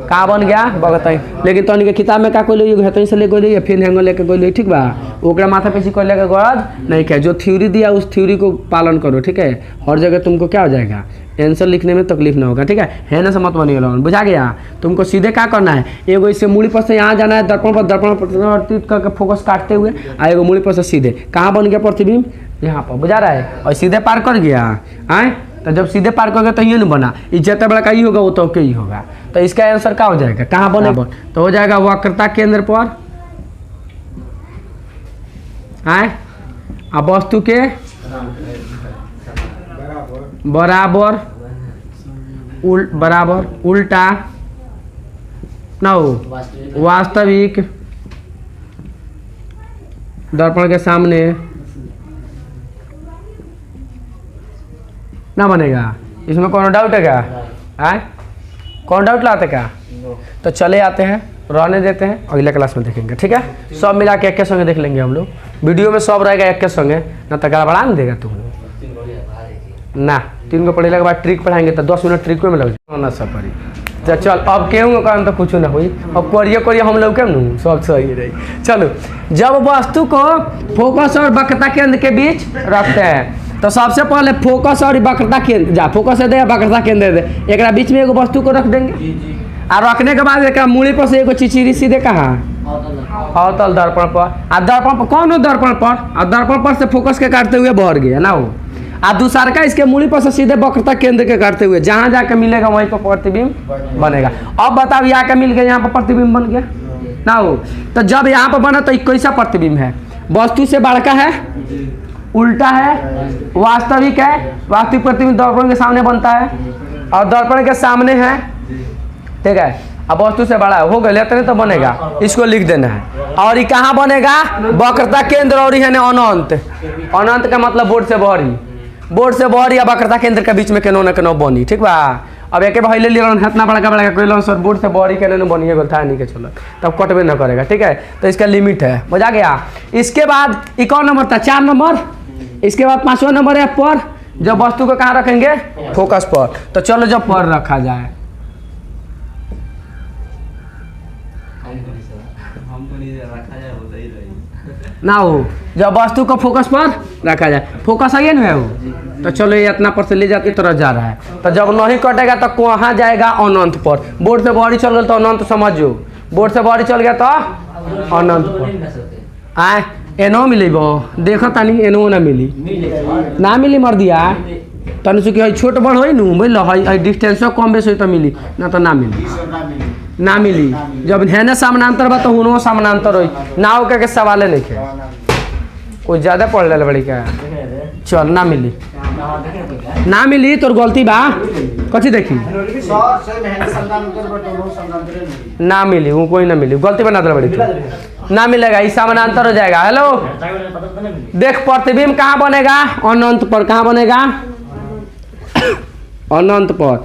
कहाँ बन गया बगतई। लेकिन तनिक किताब में का कोई हेतई से ले गई, फिर हैंगो लेके गई, ठीक बा। ओकरा माथा पे कोई लेके गरज नहीं क्या, जो थ्योरी दिया उस थ्योरी को पालन करो, ठीक है। हर जगह तुमको क्या हो जाएगा, आंसर लिखने में तकलीफ ना होगा, ठीक है ना, से मत बनिएगा, बुझा गया। तुमको सीधे क्या करना है, एगो इससे मूड़ी पर से यहाँ जाना है, दर्पण पर परिवर्तित करके फोकस काटते हुए, आ एगो मूड़ी पर से सीधे कहाँ बन गया प्रतिबिंब, यहाँ पर, बुझा रहा है। और सीधे पार कर गया आए, तो जब सीधे पार कर गया तो ये नहीं बना, जितना बड़ा का ही होगा वो तो के ही होगा। तो इसका आंसर क्या हो जाएगा, कहाँ बनेगा, तो हो जाएगा वक्रता केंद्र पर आए, अब वस्तु के बराबर बराबर उल्टा ना हो, वास्तविक दर्पण के सामने ना बनेगा। इसमें कौन डाउट है क्या, आए कौन डाउट लाते क्या। तो चले आते हैं, रहने देते हैं, अगले क्लास में देखेंगे, ठीक है। सब मिला के एक के संगे देख लेंगे हम लोग, वीडियो में सब रहेगा एक के संगे, ना तो गड़बड़ा नहीं देगा तुम ना। 3 को पढ़ने के बाद ट्रिक पढ़ाएंगे तो 10 मिनट ट्रिक में लग जाए सब पढ़ी। तो चल अब केहूँ कारण तो कुछ ना हुई, अब करिए हम लोग के न सब सही रही। चलो, जब वस्तु को फोकस और वक्रता केंद्र के बीच रखते हैं तो सबसे पहले फोकस और वक्रता केंद्र जा, फोकस दे वक्रता केंद्र दे, एक बीच में एगो वस्तु को रख देंगे। और रखने के बाद एक मूड़ी पर से एगो चिचिरी सीधे कहाँ, अवतल दर्पण पर। आ दर्पण पर कौन हो, दर्पण पर, और दर्पण पर से फोकस के काटते हुए बढ़ गया ना हो। आ दूसरा का इसके मूड़ी पर से सीधे वक्रता केंद्र के काटते हुए, जहाँ जाके मिलेगा वहीं पर प्रतिबिंब बनेगा। अब बताओ यहाँ का मिल गया, यहाँ पर प्रतिबिंब बन गया ना हो। तो जब यहाँ पर बना तो कैसा प्रतिबिंब है, वस्तु से बड़का है, उल्टा है, वास्तविक है। वास्तविक प्रतिबिंब दर्पण के सामने बनता है और दर्पण के सामने है, ठीक है। अब वस्तु से बड़ा हो गया तो बनेगा, इसको लिख देना है। और ये कहाँ बनेगा, वक्रता केंद्र और है अनंत। अनंत का मतलब बोर्ड से बहरी, बोर्ड से बहरी या वक्रता केंद्र के बीच में केनो न केनो बनी, ठीक बा। अब एक पहले लिया इतना बड़ा बड़ा कोई सर बोर्ड से बहरी के बनी है था नहीं के चलो, तब कटबे न करेगा, ठीक है। तो इसका लिमिट है, मजा गया। इसके बाद एक और नंबर था 4 नंबर, इसके बाद 5वां नंबर है पर। जब वस्तु को कहाँ रखेंगे, फोकस पर। तो चलो जब पर रखा जाए, ना हो, जब वस्तु को फोकस पर रखा जाए, फोकस है ना वो, तो चलो ये इतना पर से ले जाते तरह जा रहा है। तो जब नहीं कटेगा तो कहाँ जाएगा, अनंत पर। बोर्ड से बाहरी चल गया तो अनंत समझो, बोर्ड से बाहरी चल गया तो अनंत पर। आए एनो मिली बो, देखो तानी एनो ना मिली, ना मिली मर दिया तन से कि छोट बड़ हो बुझल है, डिस्टेंसो कम बेस हो तो मिली, ना तो ना मिली, ना मिली। जब है ना समानांतर बा तो हुनो समानांतर हो, ना हो के सवाले नहीं है, कोई ज्यादा पढ़ ले बड़ी क्या, चल ना मिली, ना मिली तोर गलती बा, कथी देखी ना मिली, वो कोई ना मिली, गलती बना दे बड़ी, ना मिलेगा, इस समानांतर हो जाएगा। हेलो देख, प्रतिबिंब कहाँ बनेगा, अनंत पर। कहाँ बनेगा, अनंत पर।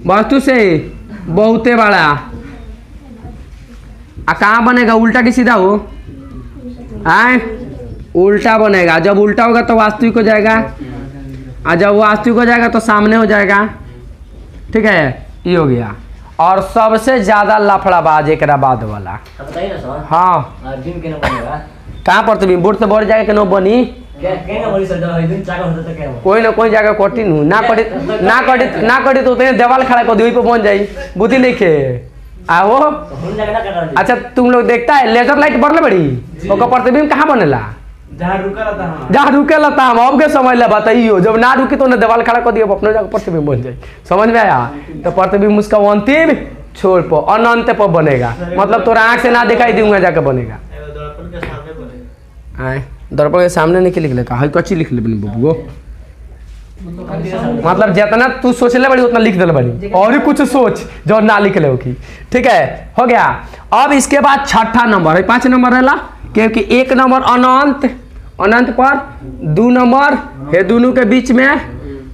वस्तु से बहुते बड़ा। आ कहाँ बनेगा, उल्टा कि सीधा हो, आए उल्टा बनेगा। जब उल्टा होगा तो वास्तविक हो जाएगा, और जब वास्तविक हो जाएगा तो सामने हो जाएगा, ठीक है। ये हो गया। और सबसे ज्यादा लफड़ाबाज एक बाद वाला, हाँ कहाँ प्रतिबिंब बोर्ड से बढ़ जाएगा कि न बनी, कोई ना कोई जगह कठिन हूँ, ना कटी तो उतने देवाल खड़ा कर दी, वही पे बन जाई, बुद्धि नहीं खे आओ हुन लगना कटा दी। अच्छा तुम लोग देखता है लेजर लाइट बढ़ले बड़ी ओकर प्रतिबिंब कहाँ बनेला जहाँ रुका रहता हाँ जहाँ रुकेला था हम अब के समझ ले बताइयो जब ना रुकी तो उन्हें दीवार खड़ा कर दिया अपने जगह प्रतिबिंब बन जाए समझ में आया तो प्रतिबिंब उसका अंतिम छोर पर अनंत पर बनेगा मतलब तोरा आँख से ना दिखाई दूंगा जाके बनेगा दर्पण के सामने बनेगा। आए दर्पण के सामने नहीं लिख लेता हई कच्ची लिख ले बनी बबुओ मतलब जितना तू सोच ले बड़ी उतना लिख दे बड़ी और ही कुछ सोच जो ना लिख ले की ठीक है हो गया। अब इसके बाद छठा नंबर है 5 नंबर रहेला क्योंकि 1 नंबर अनंत अनंत पर 2 नंबर है दोनों के बीच में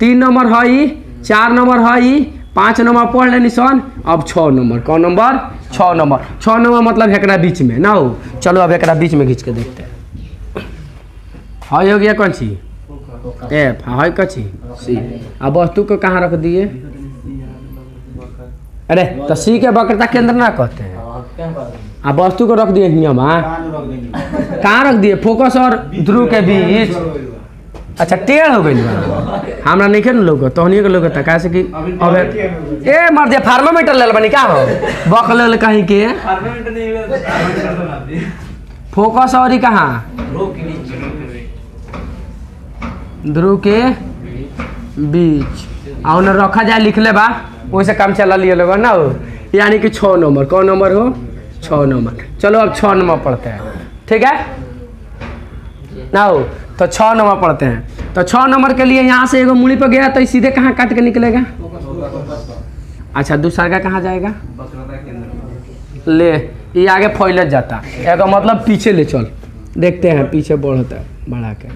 3 नंबर है 4 नंबर है 5 नंबर पढ़ लेनी सन अब 6 नंबर कौन नंबर 6 नंबर मतलब एकरा बीच में ना हो चलो अब एकरा बीच में खींच के देखते हैं हाई हो गया कौन सी एफ हाई कची सी अब वस्तु को कहाँ रख दिए अरे तो सी के वक्रता केंद्र ना कहते हैं क्या बात है? अब वस्तु को रख दिए नियम कहाँ रख दिए फोकस और ध्रुव के बीच अच्छा टेढ़ हो गई हमरा नहीं खेल लोग तोहनी के लोग कैसे कि अब ए मर दे फार्मामीटर ले बनी का हो बक ले कहीं के फोकस और ही कहाँ ध्रुव के बीच और उन्हें रखा जाए लिख ले बा वैसे काम चला लिए लोग ना हो यानी कि 6 नंबर कौन नंबर हो 6 नंबर चलो अब 6 नंबर पढ़ते हैं ठीक है ना हो तो 6 नंबर पढ़ते हैं तो 6 नंबर के लिए यहाँ से एगो मूली पर गया तो सीधे कहाँ काट के निकलेगा अच्छा दूसरा का कहाँ जाएगा ले ये आगे फैलत जाता एगो मतलब पीछे ले चल देखते हैं पीछे बढ़ता बढ़ा के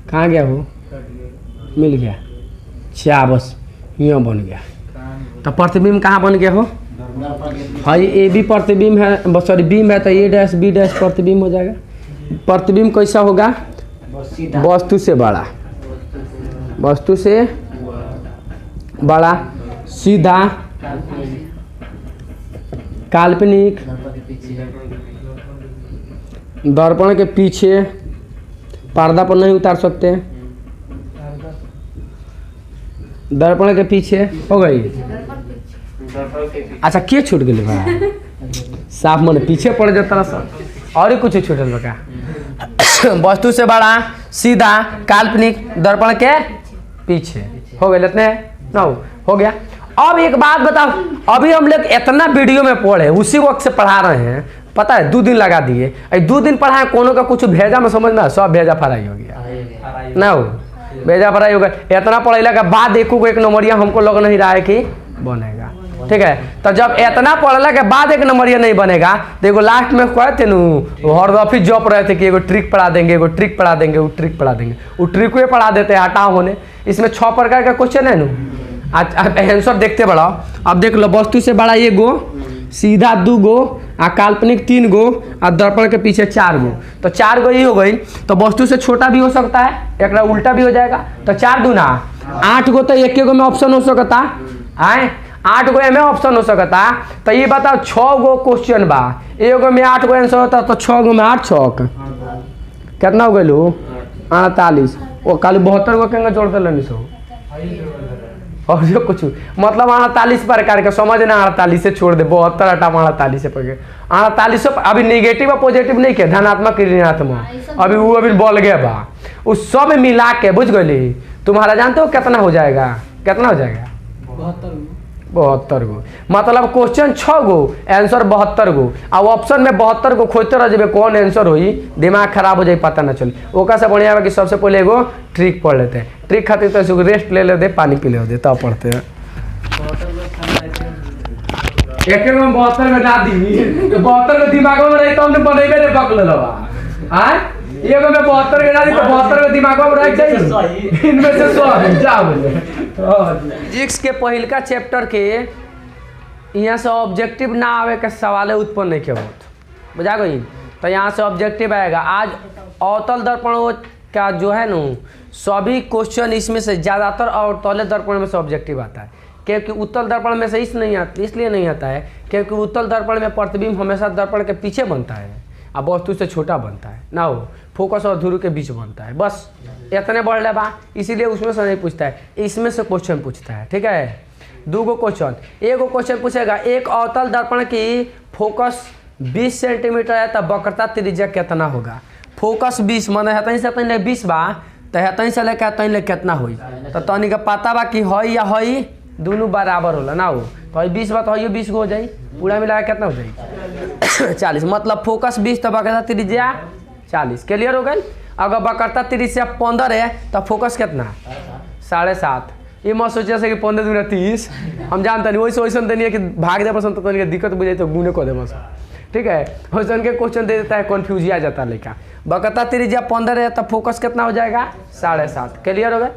कहाँ गया वो मिल गया अच्छा बस यहाँ बन गया तो प्रतिबिंब कहाँ बन गया हो भाई ए बी प्रतिबिंब है सॉरी बीम है तो ए डैश बी डैश प्रतिबिंब हो जाएगा प्रतिबिंब कैसा होगा वस्तु से बड़ा वस्तु से बड़ा सीधा काल्पनिक दर्पण के पीछे पर्दा पर नहीं उतार सकते दर्पण के पीछे हो गई अच्छा के छूट गई बा साफ मन पीछे पड़ जाता सब और ही कुछ छूटल बका वस्तु से बड़ा सीधा काल्पनिक दर्पण के पीछे हो गए इतने ना हो गया। अब एक बात बताओ अभी हम लोग इतना वीडियो में पढ़े उसी वक्त से पढ़ा रहे हैं पता है 2 दिन लगा दिए 2 दिन पढ़ाए कोनो का कुछ भेजा में समझ में सब भेजा फराई हो गया ना हो भेजा फराई हो गया इतना पढ़ेला के बाद एक नंबरिया हमको लग नहीं रहा है कि बनेगा ठीक है। तो जब इतना पढ़ला के बाद 1 नंबरिया नहीं बनेगा तो एगो लास्ट में कहते थे हरदफी जप रहे थे कि एगो ट्रिक पढ़ा देंगे एगो ट्रिक पढ़ा देंगे वो ट्रिक पढ़ा देंगे वो ट्रिक ही पढ़ा देते हैं हटाओ होने इसमें 6 प्रकार का क्वेश्चन है आज आंसर देखते बढ़ाओ अब देख लो वस्तु से बड़ा 1 गो सीधा 2 गो आ काल्पनिक 3 गो और दर्पण के पीछे 4 गो तो 4 गो ही हो गई तो वस्तु से छोटा भी हो सकता है एक उल्टा भी हो जाएगा तो 4 दूना 8 गो तो 1 गो में ऑप्शन हो सकता है 8 गो में ऑप्शन हो सकता तो ये बताओ 6 गो क्वेश्चन बा एगो में 8 गो आंसर होता तो 6 गो में 8 छक कितना हो गए 48 वो कल 72 गो के जोड़ दिल सो और जो कुछ मतलब 48 प्रकार के समझ ना 48 से छोड़ दे 72 हटा 48 से पड़ गए 48 अभी निगेटिव और पॉजिटिव नहीं के धनात्मक ऋणात्मक अभी वो अभी बोल गया बा उस सब मिला के बुझ गई तुम्हारा जानते हो कितना हो जाएगा 72 गो मतलब क्वेश्चन 6 गो आंसर 72 गो और ऑप्शन में 72 गो खोजते रह जब कौन आंसर हुई दिमाग खराब हो जाए पता ना चले ओका से बढ़िया कि सबसे पहले एगो ट्रिक पढ़ लेते हैं ट्रिक खातिर तो रेस्ट ले लेते पानी पी ले तब पढ़ते हैं एक 72 में ना दी 72 में दिमाग में रही तो हमने बनेबे नहीं पकड़ लवा आय एगो में 72 के ना दी तो 72 में दिमाग में रह जाए इनमें से 100 जा बोले फिजिक्स के पहिलका चैप्टर के यहाँ से ऑब्जेक्टिव ना आवे के सवाल उत्पन्न नहीं किया होत बुझा गई तो यहाँ से ऑब्जेक्टिव आएगा आज अवतल दर्पण का जो है ना सभी क्वेश्चन इसमें से ज़्यादातर अवतल दर्पण में से ऑब्जेक्टिव आता है क्योंकि उत्तल दर्पण में से इसलिए नहीं आता है क्योंकि उत्तल दर्पण में प्रतिबिंब हमेशा दर्पण के पीछे बनता है अब वस्तु से छोटा बनता है ना, हो फोकस और ध्रुव के बीच बनता है, बस इतने बढ़ बा, इसीलिए उसमें से नहीं पूछता है, इसमें से क्वेश्चन पूछता है। ठीक है, 2 गो क्वेश्चन, एगो क्वेश्चन पूछेगा एक अवतल दर्पण की फोकस 20 सेंटीमीटर है, तब वक्रता त्रिज्या कितना होगा। फोकस 20 माने हतनी से तनी 20 बा, तो हतनी से लेकर हतनी ले कितना हुई, तो तनी का पता बा कि हई या हई दोनों बराबर होला ना, हो तो हई 20 बा तो हई 20 हो जाई, पूरा मिला के कितना हो जाई 40, मतलब फोकस 20 तो वक्रता त्रिज्या 40। क्लियर हो गई। अगर वक्रता त्रिज्या 15 है तो फोकस कितना 7.5। ये मत सोचे से कि 15 दूना 30, हम जानते नहीं वैसे वैसे नहीं है कि भाग दे पसंद, तो दिक्कत बुझे तो गुने को दे बस। ठीक है, वैसे के क्वेश्चन दे देता है, कन्फ्यूज आ जाता है लेका। वक्रता त्रिज्या 15 है तो फोकस कितना हो जाएगा 7.5। क्लियर हो गए।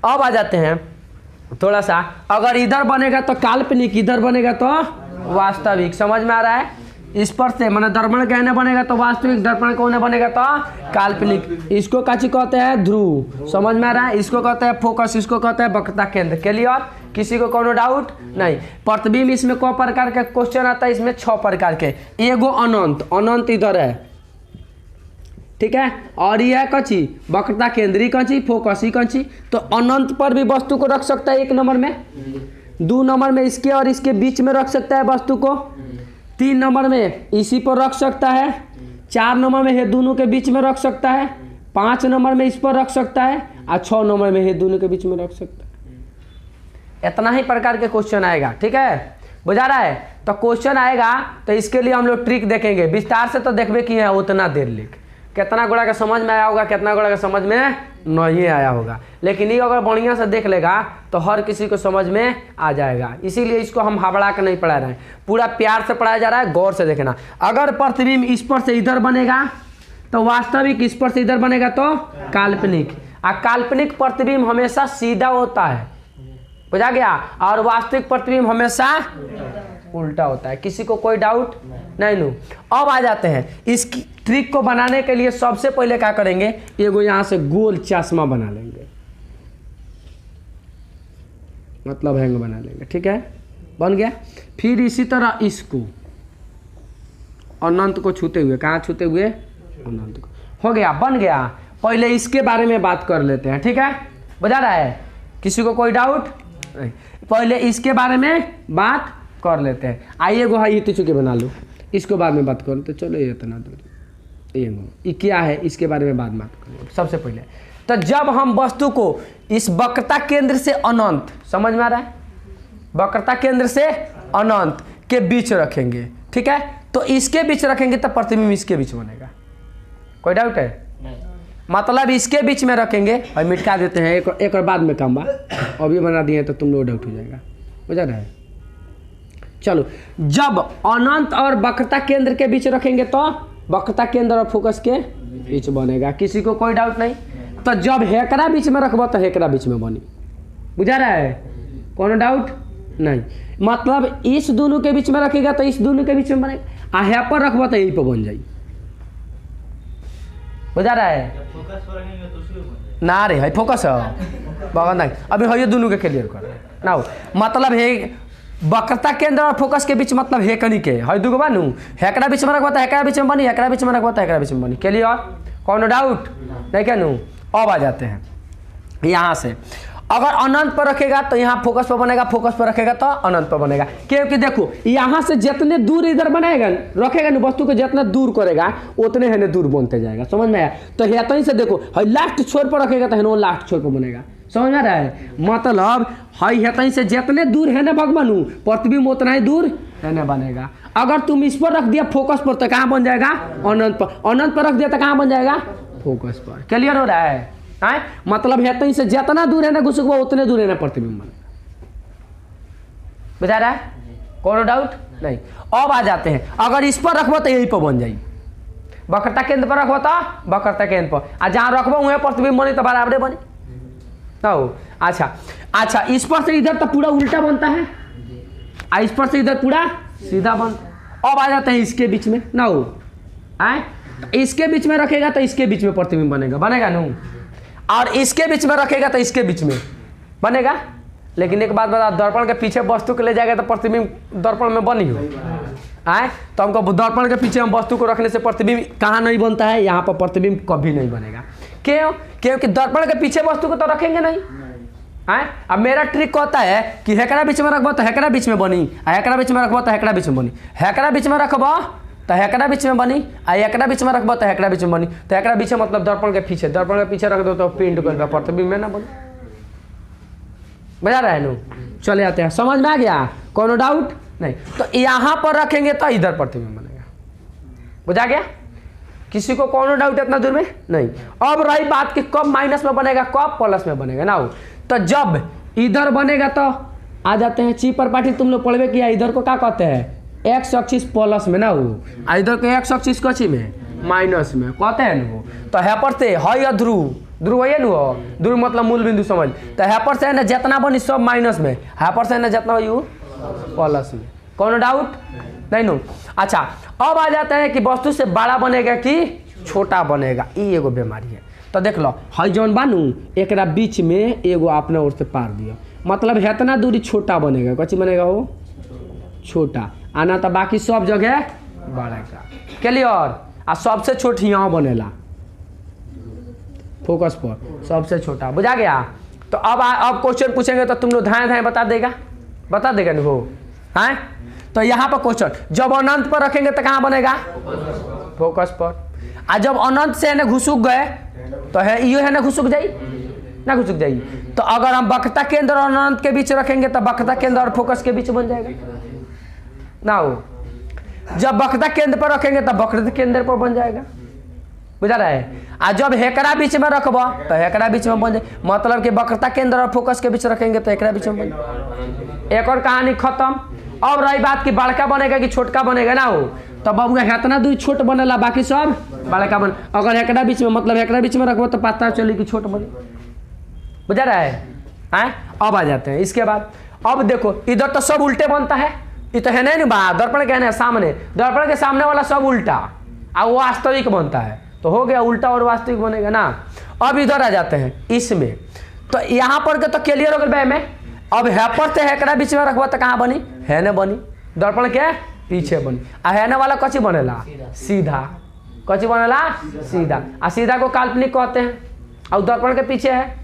अब आ जाते हैं थोड़ा सा, अगर इधर बनेगा तो काल्पनिक, इधर बनेगा तो वास्तविक। समझ में आ रहा है। इस पर से मैंने दर्पण कहने बनेगा तो वास्तविक, दर्पण कौन बनेगा तो काल्पनिक। इसको काची कहते हैं ध्रुव। समझ में आ रहा है। इसको कहते हैं फोकस, इसको कहते हैं वक्रता केंद्र। क्लियर, किसी को कोनो डाउट नहीं। प्रतिबिंब इसमें क प्रकार के क्वेश्चन आता है, इसमें 6 प्रकार के। एगो अनंत, अनंत इधर है, ठीक है, और यह कची वक्रता केंद्रीय कची फोकस ही कची। तो अनंत पर भी वस्तु को रख सकता है 1 नंबर में, 2 नंबर में इसके और इसके बीच में रख सकता है वस्तु को, 3 नंबर में इसी पर रख सकता है, 4 नंबर में ये दोनों के बीच में रख सकता है, 5 नंबर में इस पर रख सकता है, और 6 नंबर में ये दोनों के बीच में रख सकता है। इतना ही प्रकार के क्वेश्चन आएगा। ठीक है, बुझा रहा है। तो क्वेश्चन आएगा तो इसके लिए हम लोग ट्रिक देखेंगे विस्तार से, तो देखबे कि है उतना देर लिख, कितना गोड़ा का समझ में आया होगा, कितना गोड़ा का समझ में नहीं आया होगा। लेकिन ये अगर बढ़िया से देख लेगा तो हर किसी को समझ में आ जाएगा। इसीलिए इसको हम हावड़ा के नहीं पढ़ा रहे हैं, पूरा प्यार से पढ़ाया जा रहा है, गौर से देखना। अगर प्रतिबिंब इस पर से इधर बनेगा तो वास्तविक, इस पर से इधर बनेगा तो काल्पनिक। और काल्पनिक प्रतिबिंब हमेशा सीधा होता है, बुझा गया, और वास्तविक प्रतिबिंब हमेशा उल्टा होता है। किसी को कोई डाउट नहीं लू। अब आ जाते हैं इस ट्रिक को बनाने के लिए सबसे पहले क्या करेंगे, एगो यहाँ से गोल चश्मा बना लेंगे, मतलब हैंग बना लेंगे। ठीक है, बन गया। फिर इसी तरह इसको अनंत को छूते हुए, कहाँ छूते हुए अनंत को, हो गया, बन गया। पहले इसके बारे में बात कर लेते हैं। ठीक है, बुझा रहा है, किसी को कोई डाउट नहीं। पहले इसके बारे में बात कर लेते हैं। आइए गो हाई तो चुके बना लो, इसको बाद में बात करो। तो चलो ये इतना दूर ये क्या है, इसके बारे में बात करो सबसे पहले। तो जब हम वस्तु को इस वक्रता केंद्र से अनंत, समझ में आ रहा है, वक्रता केंद्र से अनंत के बीच रखेंगे, ठीक है, तो इसके बीच रखेंगे तो प्रतिबिंब इसके बीच बनेगा। कोई डाउट है? मतलब इसके बीच में रखेंगे, और मिटका देते हैं, एक और बाद में काम बा, अभी बना दिए तो तुम लोग डाउट हो जाएगा। बुझा रहा है। चलो, जब अनंत और वक्रता केंद्र के बीच रखेंगे तो वक्रता केंद्र और फोकस के बीच बनेगा। किसी को कोई डाउट नहीं। तो जब हेकरा बीच में रखबो तो हेकरा बीच में बनी। बुझा रहा है, कोनो डाउट नहीं। मतलब इस दोनों के बीच में रखेगा तो इस दोनों के बीच में बनेगा, आ यहाँ पर रखबो तो यहीं पर बन जाई। बुझा रहा है फोकस पर रहेंगे तो उसी में बन जाएगा। ना रे, है फोकस है बगल नहीं, अभी है ये दोनों के क्लियर कर ना हो। मतलब है वक्रता केंद्र और फोकस के बीच, मतलब है कनी के है दुगो बानू, हेकरा बीच में रखबो तो हेकरा बीच में बनी, हेकरा बीच में रखबो तो हेकरा बीच में बनी। क्लियर, कोनो डाउट नहीं क्या नू। अब आ जाते हैं यहाँ से, अगर अनंत पर रखेगा तो यहाँ फोकस पर बनेगा, फोकस पर रखेगा तो अनंत पर बनेगा। क्योंकि देखो यहाँ से जितने दूर इधर बनाएगा रखेगा ना, वस्तु को जितना दूर करेगा उतने है दूर बनते जाएगा। समझ में आया। तो हेतनी से देखो है लास्ट छोर पर रखेगा तो है लास्ट छोर पर बनेगा। समझ में रहा है। मतलब है हेतनी से जितने दूर है ना भगवान प्रतिबिंब उतना ही दूर है ना बनेगा। अगर तुम इस पर रख दिया फोकस पर तो कहाँ बन जाएगा, अनंत पर। अनंत पर रख दिया तो कहाँ बन जाएगा, फोकस पर। क्लियर हो रहा है। मतलब हेतनी से जितना दूर है ना घुसुकवा उतने दूर है ना प्रतिबिंब बनेगा। बुझा रहा है, कोनो डाउट नहीं। अब आ जाते हैं, अगर इस पर रखबो तो यही पर बन जाई, वक्रता केंद्र पर रखबो तो वक्रता केंद्र पर, आ जहाँ रखबो वहीं प्रतिबिंब बनी तो बराबरे बने ना हो। अच्छा, इस पर से इधर तो पूरा उल्टा बनता है, इस पर से इधर पूरा सीधा बनता। अब आ जाते हैं इसके बीच में ना हो, इसके बीच में रखेगा तो इसके बीच में प्रतिबिंब बनेगा नू, और इसके बीच में रखेगा तो इसके बीच में बनेगा। लेकिन एक बात बता, दर्पण के पीछे वस्तु के ले जाएगा तो प्रतिबिंब दर्पण में बनी हो, आए तो हमको दर्पण के पीछे हम वस्तु को रखने से प्रतिबिंब कहाँ नहीं बनता है, यहाँ पर प्रतिबिंब कभी नहीं बनेगा। क्यों? क्योंकि दर्पण के पीछे वस्तु को तो रखेंगे नहीं। आए अब मेरा ट्रिक कहता है कि हेकरा बीच में रखबो तो हेकरा बीच में बनी, आ हेकरा बीच में रखबो तो हेकरा बीच में बनी, हेकरा बीच में रखबो तो हेकरा बीच में बनी, आ हेकरा बीच में रखबो तो हेकरा बीच में बनी। तो हेकरा बीच में मतलब दर्पण के पीछे, दर्पण के पीछे रख दो तो पिंड कर प्रतिबिंब में ना बने। बजा रहा है नु? चले आते हैं, समझ में आ गया? कोनो डाउट नहीं? तो यहाँ पर रखेंगे तो इधर प्रतिबिंब बनेगा। बुझा गया? किसी को कोनो डाउट इतना दूर में नहीं। अब रही बात कि कब माइनस में बनेगा, कब प्लस में बनेगा ना। तो जब इधर बनेगा तो आ जाते हैं ची पर पार्टी, तुम लोग पढ़वे किया, इधर को क्या कहते हैं एक्स एक्सिस प्लस में ना हो, इधर को एक्स एक्सिस कची में माइनस में कहते हैं ना। तो है पर से है ध्रुव, ध्रुव है ना, ध्रुव मतलब मूल बिंदु समझ। तो है पर से है ना जितना बनी सब माइनस में, है पर से है ना जितना हो प्लस में। कोनो डाउट नहीं नो? अच्छा अब आ जाता है कि वस्तु से बड़ा बनेगा कि छोटा बनेगा, ये एगो बीमारी है। तो देख लो हई जौन बानू एक बीच में एगो अपने ओर से पार दिया, मतलब इतना दूरी छोटा बनेगा। कच्ची बनेगा हो छोटा, आना तो बाकी सब जगह बड़ेगा। क्लियर? आ सबसे छोट यहाँ बनेला, फोकस पर सबसे छोटा। बुझा गया? तो अब क्वेश्चन पूछेंगे तो तुम लोग धाए धाए बता देगा नहीं वो है। तो यहाँ पर क्वेश्चन जब अनंत पर रखेंगे तो कहाँ बनेगा? फोकस पर। आ जब अनंत से है ना घुसुक गए तो है यो है ना घुसुक जाई ना, घुसुक जाई। तो अगर हम वक्रता केंद्र और अनंत के बीच रखेंगे तो वक्रता केंद्र और फोकस के बीच बन जाएगा ना हो। जब वक्रता केंद्र पर रखेंगे तो वक्रता केंद्र पर बन जाएगा। बुझा रहा है? आ जब हेकरा बीच में रखबो तो हेकरा बीच में बन जाए, मतलब कि वक्रता केंद्र और फोकस के बीच रखेंगे तो हेकरा बीच में बन जाए। एक और कहानी खत्म। अब रही बात कि बड़का बनेगा कि छोटका बनेगा ना हो। तो बबुआ इतना दूर छोट बनेला, बाकी सब बड़का बन। अगर हेकरा बीच में मतलब हेकरा बीच में रखबो तो पता चली कि छोट बने। बुझा रहा है? अब आ जाते हैं इसके बाद। अब देखो इधर तो सब उल्टे बनता है, ये तो है नहीं बा, दर्पण के है सामने, दर्पण के सामने वाला सब उल्टा और वो वास्तविक बनता है। तो हो गया उल्टा और वास्तविक बनेगा ना। अब इधर आ जाते हैं इसमें, तो यहाँ पर के तो क्लियर हो गया में। अब हेपर से हेकरा बीच में रखबो तो कहाँ बनी? है न बनी, दर्पण के पीछे बनी। आ है न वाला कची बनेला? सीधा। कची बनेला? सीधा। आ सीधा को काल्पनिक कहते हैं और दर्पण के पीछे है।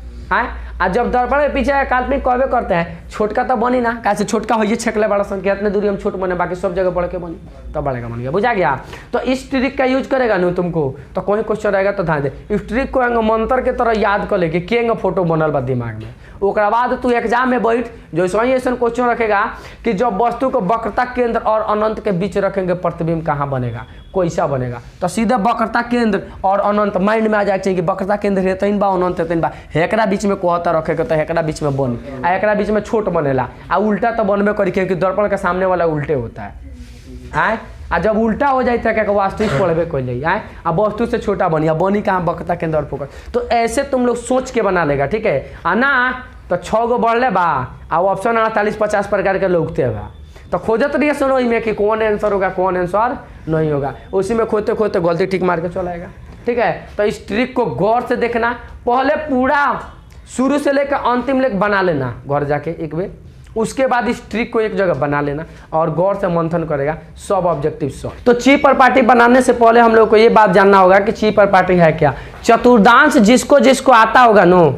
आ जब दर्पण के पीछे है काल्पनिक कहबे करते हैं। छोटका तो बनी ना, कैसे छोटका हो छेकले बड़ा संख्या, इतने दूरी हम छोट बने, बाकी सब जगह बढ़ के बनी तो बड़ेगा बन गया। बुझा गया? तो इस ट्रिक का यूज करेगा ना तुमको तो कोई क्वेश्चन रहेगा तो ध्यान दे। इस ट्रिक को मंत्र के तरह याद कर ले कि केंग फोटो बनल बा दिमाग में। ओकरा बाद तू एग्जाम में बैठ जैसे ही ऐसा क्वेश्चन रखेगा कि जब वस्तु को वक्रता केंद्र और अनंत के बीच रखेंगे प्रतिबिंब कहाँ बनेगा, कैसा बनेगा, तो सीधे वक्रता केंद्र और अनंत माइंड में आ जाए कि वक्रता केंद्र हेतन बा अनंत हेतन बा। हेकरा बीच में कहता रखेगा तो हेकरा बीच में बनी, आ हेकरा बीच में छोट बनेला। आ उल्टा तो बनबे करी क्योंकि दर्पण के सामने वाला उल्टे होता है। आ जब उल्टा हो जाता है वास्तविक पढ़बे कर जाइए। आ वस्तु से छोटा बनी, बनी कहाँ? वक्रता केंद्र और फोकस। तो ऐसे तुम लोग सोच के बना लेगा, ठीक है? आ ना तो 6 गो बढ़ले बा आ ऑप्शन 48-50 प्रकार के लोगते बा। तो खोजत रहिए सुनो में कि कौन आंसर होगा कौन आंसर नहीं होगा, उसी में खोते खोते गलती टिक मार के चला आएगा। ठीक है? तो इस ट्रिक को गौर से देखना, पहले पूरा शुरू से लेकर अंतिम लेकर बना लेना घर जाके एक बार, उसके बाद इस ट्रिक को एक जगह बना लेना और गौर से मंथन करेगा सब ऑब्जेक्टिव सॉल्व। तो ची पर पार्टी बनाने से पहले हम लोग को ये बात जानना होगा कि ची पर पार्टी है क्या। चतुर्दांश जिसको जिसको आता होगा no,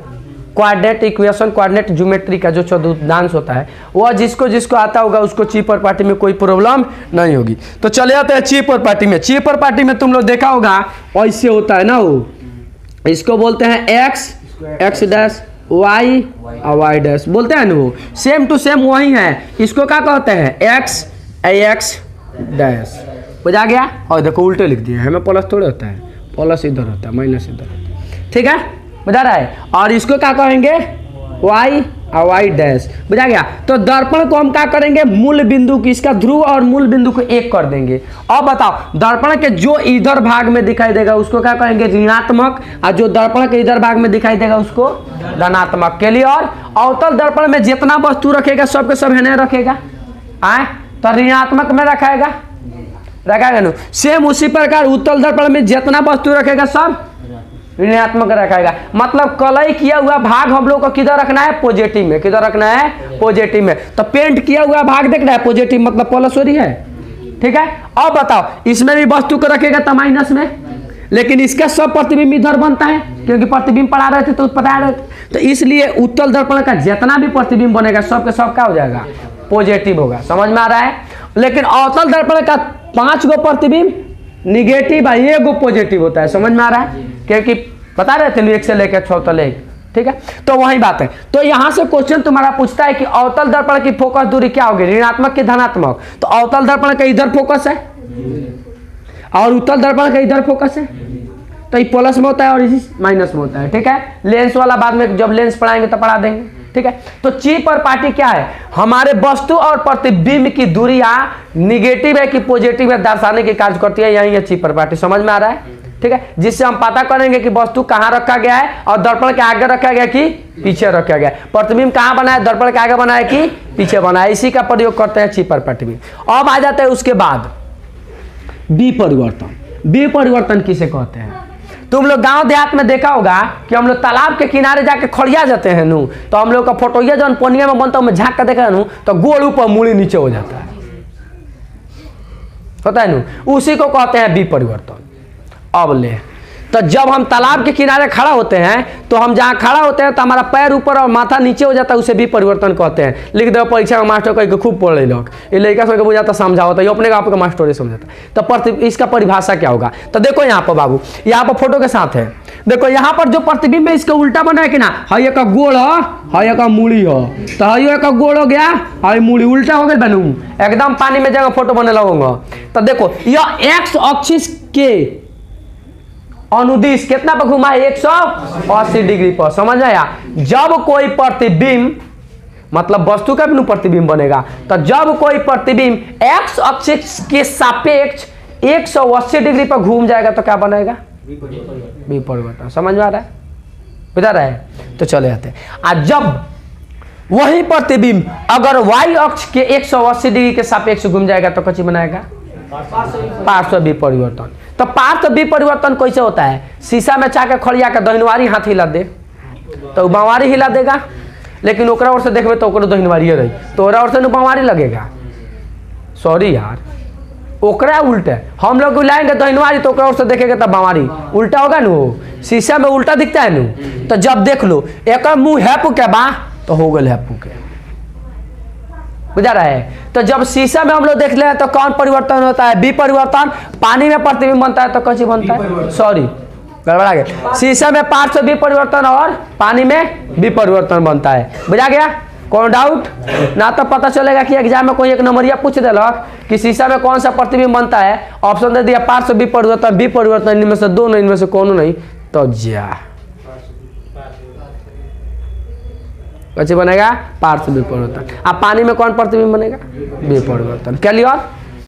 coordinate equation coordinate geometry का जो चतुर्दांश होता है वह जिसको जिसको आता होगा उसको ची पर पार्टी में कोई प्रॉब्लम नहीं होगी। तो चले आते हैं ची पर पार्टी में। ची पर पार्टी में तुम लोग देखा होगा ऐसे होता है ना, वो इसको बोलते हैं एक्स एक्स डैश वाई और वाई डैश बोलते हैं ना, वो सेम टू सेम वही है। इसको क्या कहते हैं? X x dash. बुझा गया? और देखो उल्टे लिख दिए, हमें प्लस थोड़े होता है, प्लस इधर होता है माइनस इधर होता है। ठीक है? बुझा रहा है? और इसको क्या कहेंगे? वाई और वाई डैश। बुझा गया? तो दर्पण को हम क्या करेंगे? मूल बिंदु की, इसका ध्रुव और मूल बिंदु को एक कर देंगे। अब बताओ दर्पण के जो इधर भाग में दिखाई देगा उसको क्या कहेंगे? ऋणात्मक, और जो दर्पण के इधर भाग में दिखाई देगा उसको धनात्मक। के लिए और अवतल दर्पण में जितना वस्तु रखेगा सबके सब है रखेगा, तो ऋणात्मक में रखेगा ना। सेम उसी प्रकार उत्तल दर्पण में जितना वस्तु रखेगा सब ऋणात्मक रखेगा। मतलब कलई किया हुआ भाग हम लोग को किधर रखना है? पॉजिटिव में। किधर रखना है? पॉजिटिव में। तो पेंट किया हुआ भाग देखना है पॉजिटिव, मतलब प्लस हो रही है ठीक है। अब बताओ इसमें भी वस्तु को रखेगा तो माइनस में, लेकिन इसका सब प्रतिबिंब इधर बनता है क्योंकि प्रतिबिंब पढ़ा रहे थे तो बता रहे थे। तो इसलिए उत्तल दर्पण का जितना भी प्रतिबिंब बनेगा सब के सब क्या हो जाएगा, पॉजिटिव होगा। समझ में आ रहा है। लेकिन अवतल दर्पण का 5 गो प्रतिबिंब निगेटिव है, 1 गो पॉजिटिव होता है। समझ में आ रहा है, क्योंकि बता रहे थे 1 से लेकर 6 तक ले, ठीक है। तो वही बात है। तो यहां से क्वेश्चन तुम्हारा पूछता है कि अवतल दर्पण की फोकस दूरी क्या होगी, ऋणात्मक की धनात्मक। तो अवतल दर्पण का इधर फोकस है और उत्तल दर्पण का इधर फोकस है, तो ये प्लस में होता है और इसी माइनस में होता है, ठीक है। लेंस वाला बाद में जब लेंस पढ़ाएंगे तो पढ़ा देंगे, ठीक है। तो ची पर पार्टी क्या है, हमारे वस्तु और प्रतिबिंब की दूरियां निगेटिव है कि पॉजिटिव है दर्शाने की कार्य करती है, यही है ची पर पार्टी। समझ में आ रहा है, ठीक है। जिससे हम पता करेंगे कि वस्तु कहां रखा गया है और दर्पण के आगे रखा गया कि पीछे रखा गया, प्रतिबिंब कहां बना है, दर्पण के आगे बना है कि पीछे बना है। इसी का प्रयोग करते हैं ची पर प्रतिबिंब। अब आ जाता है उसके बाद बी परिवर्तन। बी परिवर्तन किसे कहते हैं, तुम लोग गांव देहात में देखा होगा कि हम लोग तालाब के किनारे जाके खड़िया जाते हैं नू, तो हम लोग का फोटोया जब पनिया में बनता है झाँक कर देखा नू तो गोड़ ऊपर मूड़ी नीचे हो जाता है, होता है नू, उसी को कहते हैं बी परिवर्तन। अब ले तो जब हम तालाब के किनारे खड़ा होते हैं तो हम जहाँ खड़ा होते हैं तो हमारा पैर ऊपर और माथा नीचे हो जाता है, उसे भी परिवर्तन कहते हैं। लिख दो परीक्षा में मास्टर कह के खूब पढ़ लोग, ये लड़का सबके बुझाता समझाओ, ये अपने आप का मास्टर समझाता। तो इसका परिभाषा क्या होगा, तो देखो यहाँ पर बाबू, यहाँ पर फोटो के साथ है, देखो यहाँ पर जो प्रतिबिंब है इसका उल्टा बना है कि ना, है एक गोड़ है एक मूड़ी हो, तो है एक गोड़ हो गया है मूड़ी उल्टा हो गया बनू, एकदम पानी में जगह फोटो बने लगूंगा। तो देखो यह एक्स एक्सिस के अनुदिश कितना पर घुमा है, 180 डिग्री पर। समझ आया। जब कोई प्रतिबिंब मतलब वस्तु का भी प्रतिबिंब बनेगा, तो जब कोई प्रतिबिंब एक्स एक्सिस के सापेक्ष 180 डिग्री पर घूम जाएगा तो क्या बनेगा, बी परिवर्तन। समझ में आ रहा है, बुझा रहा है। तो चले आते हैं, जब वही प्रतिबिंब अगर वाई अक्ष के 180 डिग्री के सापेक्ष घूम जाएगा तो कच्ची बनाएगा, पार्श्व बी परिवर्तन। तो पार्श्व बी परिवर्तन कैसे होता है, शीशा में चाके खड़िया के दहिनवारी हाथ हिला दे तो बांवारी हिला देगा, लेकिन ओकरा ओर से देखबे तो ओकरो दहिनवारी रही, तो ओकरा ओर से बांवारी लगेगा। सॉरी यार, ओकरा उल्टे हम लोग लाएंगे दहिनवारी तो ओकरा ओर से देखेगा तब बांवारी उल्टा होगा नु, शीशा में उल्टा दिखता है नु। तो जब देख लो एक मुंह हैपू के बा तो हो गए हैपू के, बुझा रहा है। तो जब शीशा में हम लोग देख ले तो कौन परिवर्तन होता है, बी परिवर्तन। पानी में प्रतिबिंब बनता है तो कैसे बनता है, सॉरी गड़बड़ा गया, शीशा में पार्श्व बी परिवर्तन और पानी में बी परिवर्तन बनता है। बुझा गया, कौन डाउट ना। तो पता चलेगा कि एग्जाम में कोई एक नंबरिया पूछ दिलक कि शीशा में कौन सा प्रतिबिंब बनता है, ऑप्शन दे दिया पार्श्व बी परिवर्तन, बी परिवर्तन, इनमें से दो नहीं, इनमें से कौन नहीं, तो जा कैसे बनेगा, पार्श्व बी परिवर्तन। अब पानी में कौन प्रतिबिंब बनेगा, बी परिवर्तन। क्या लिया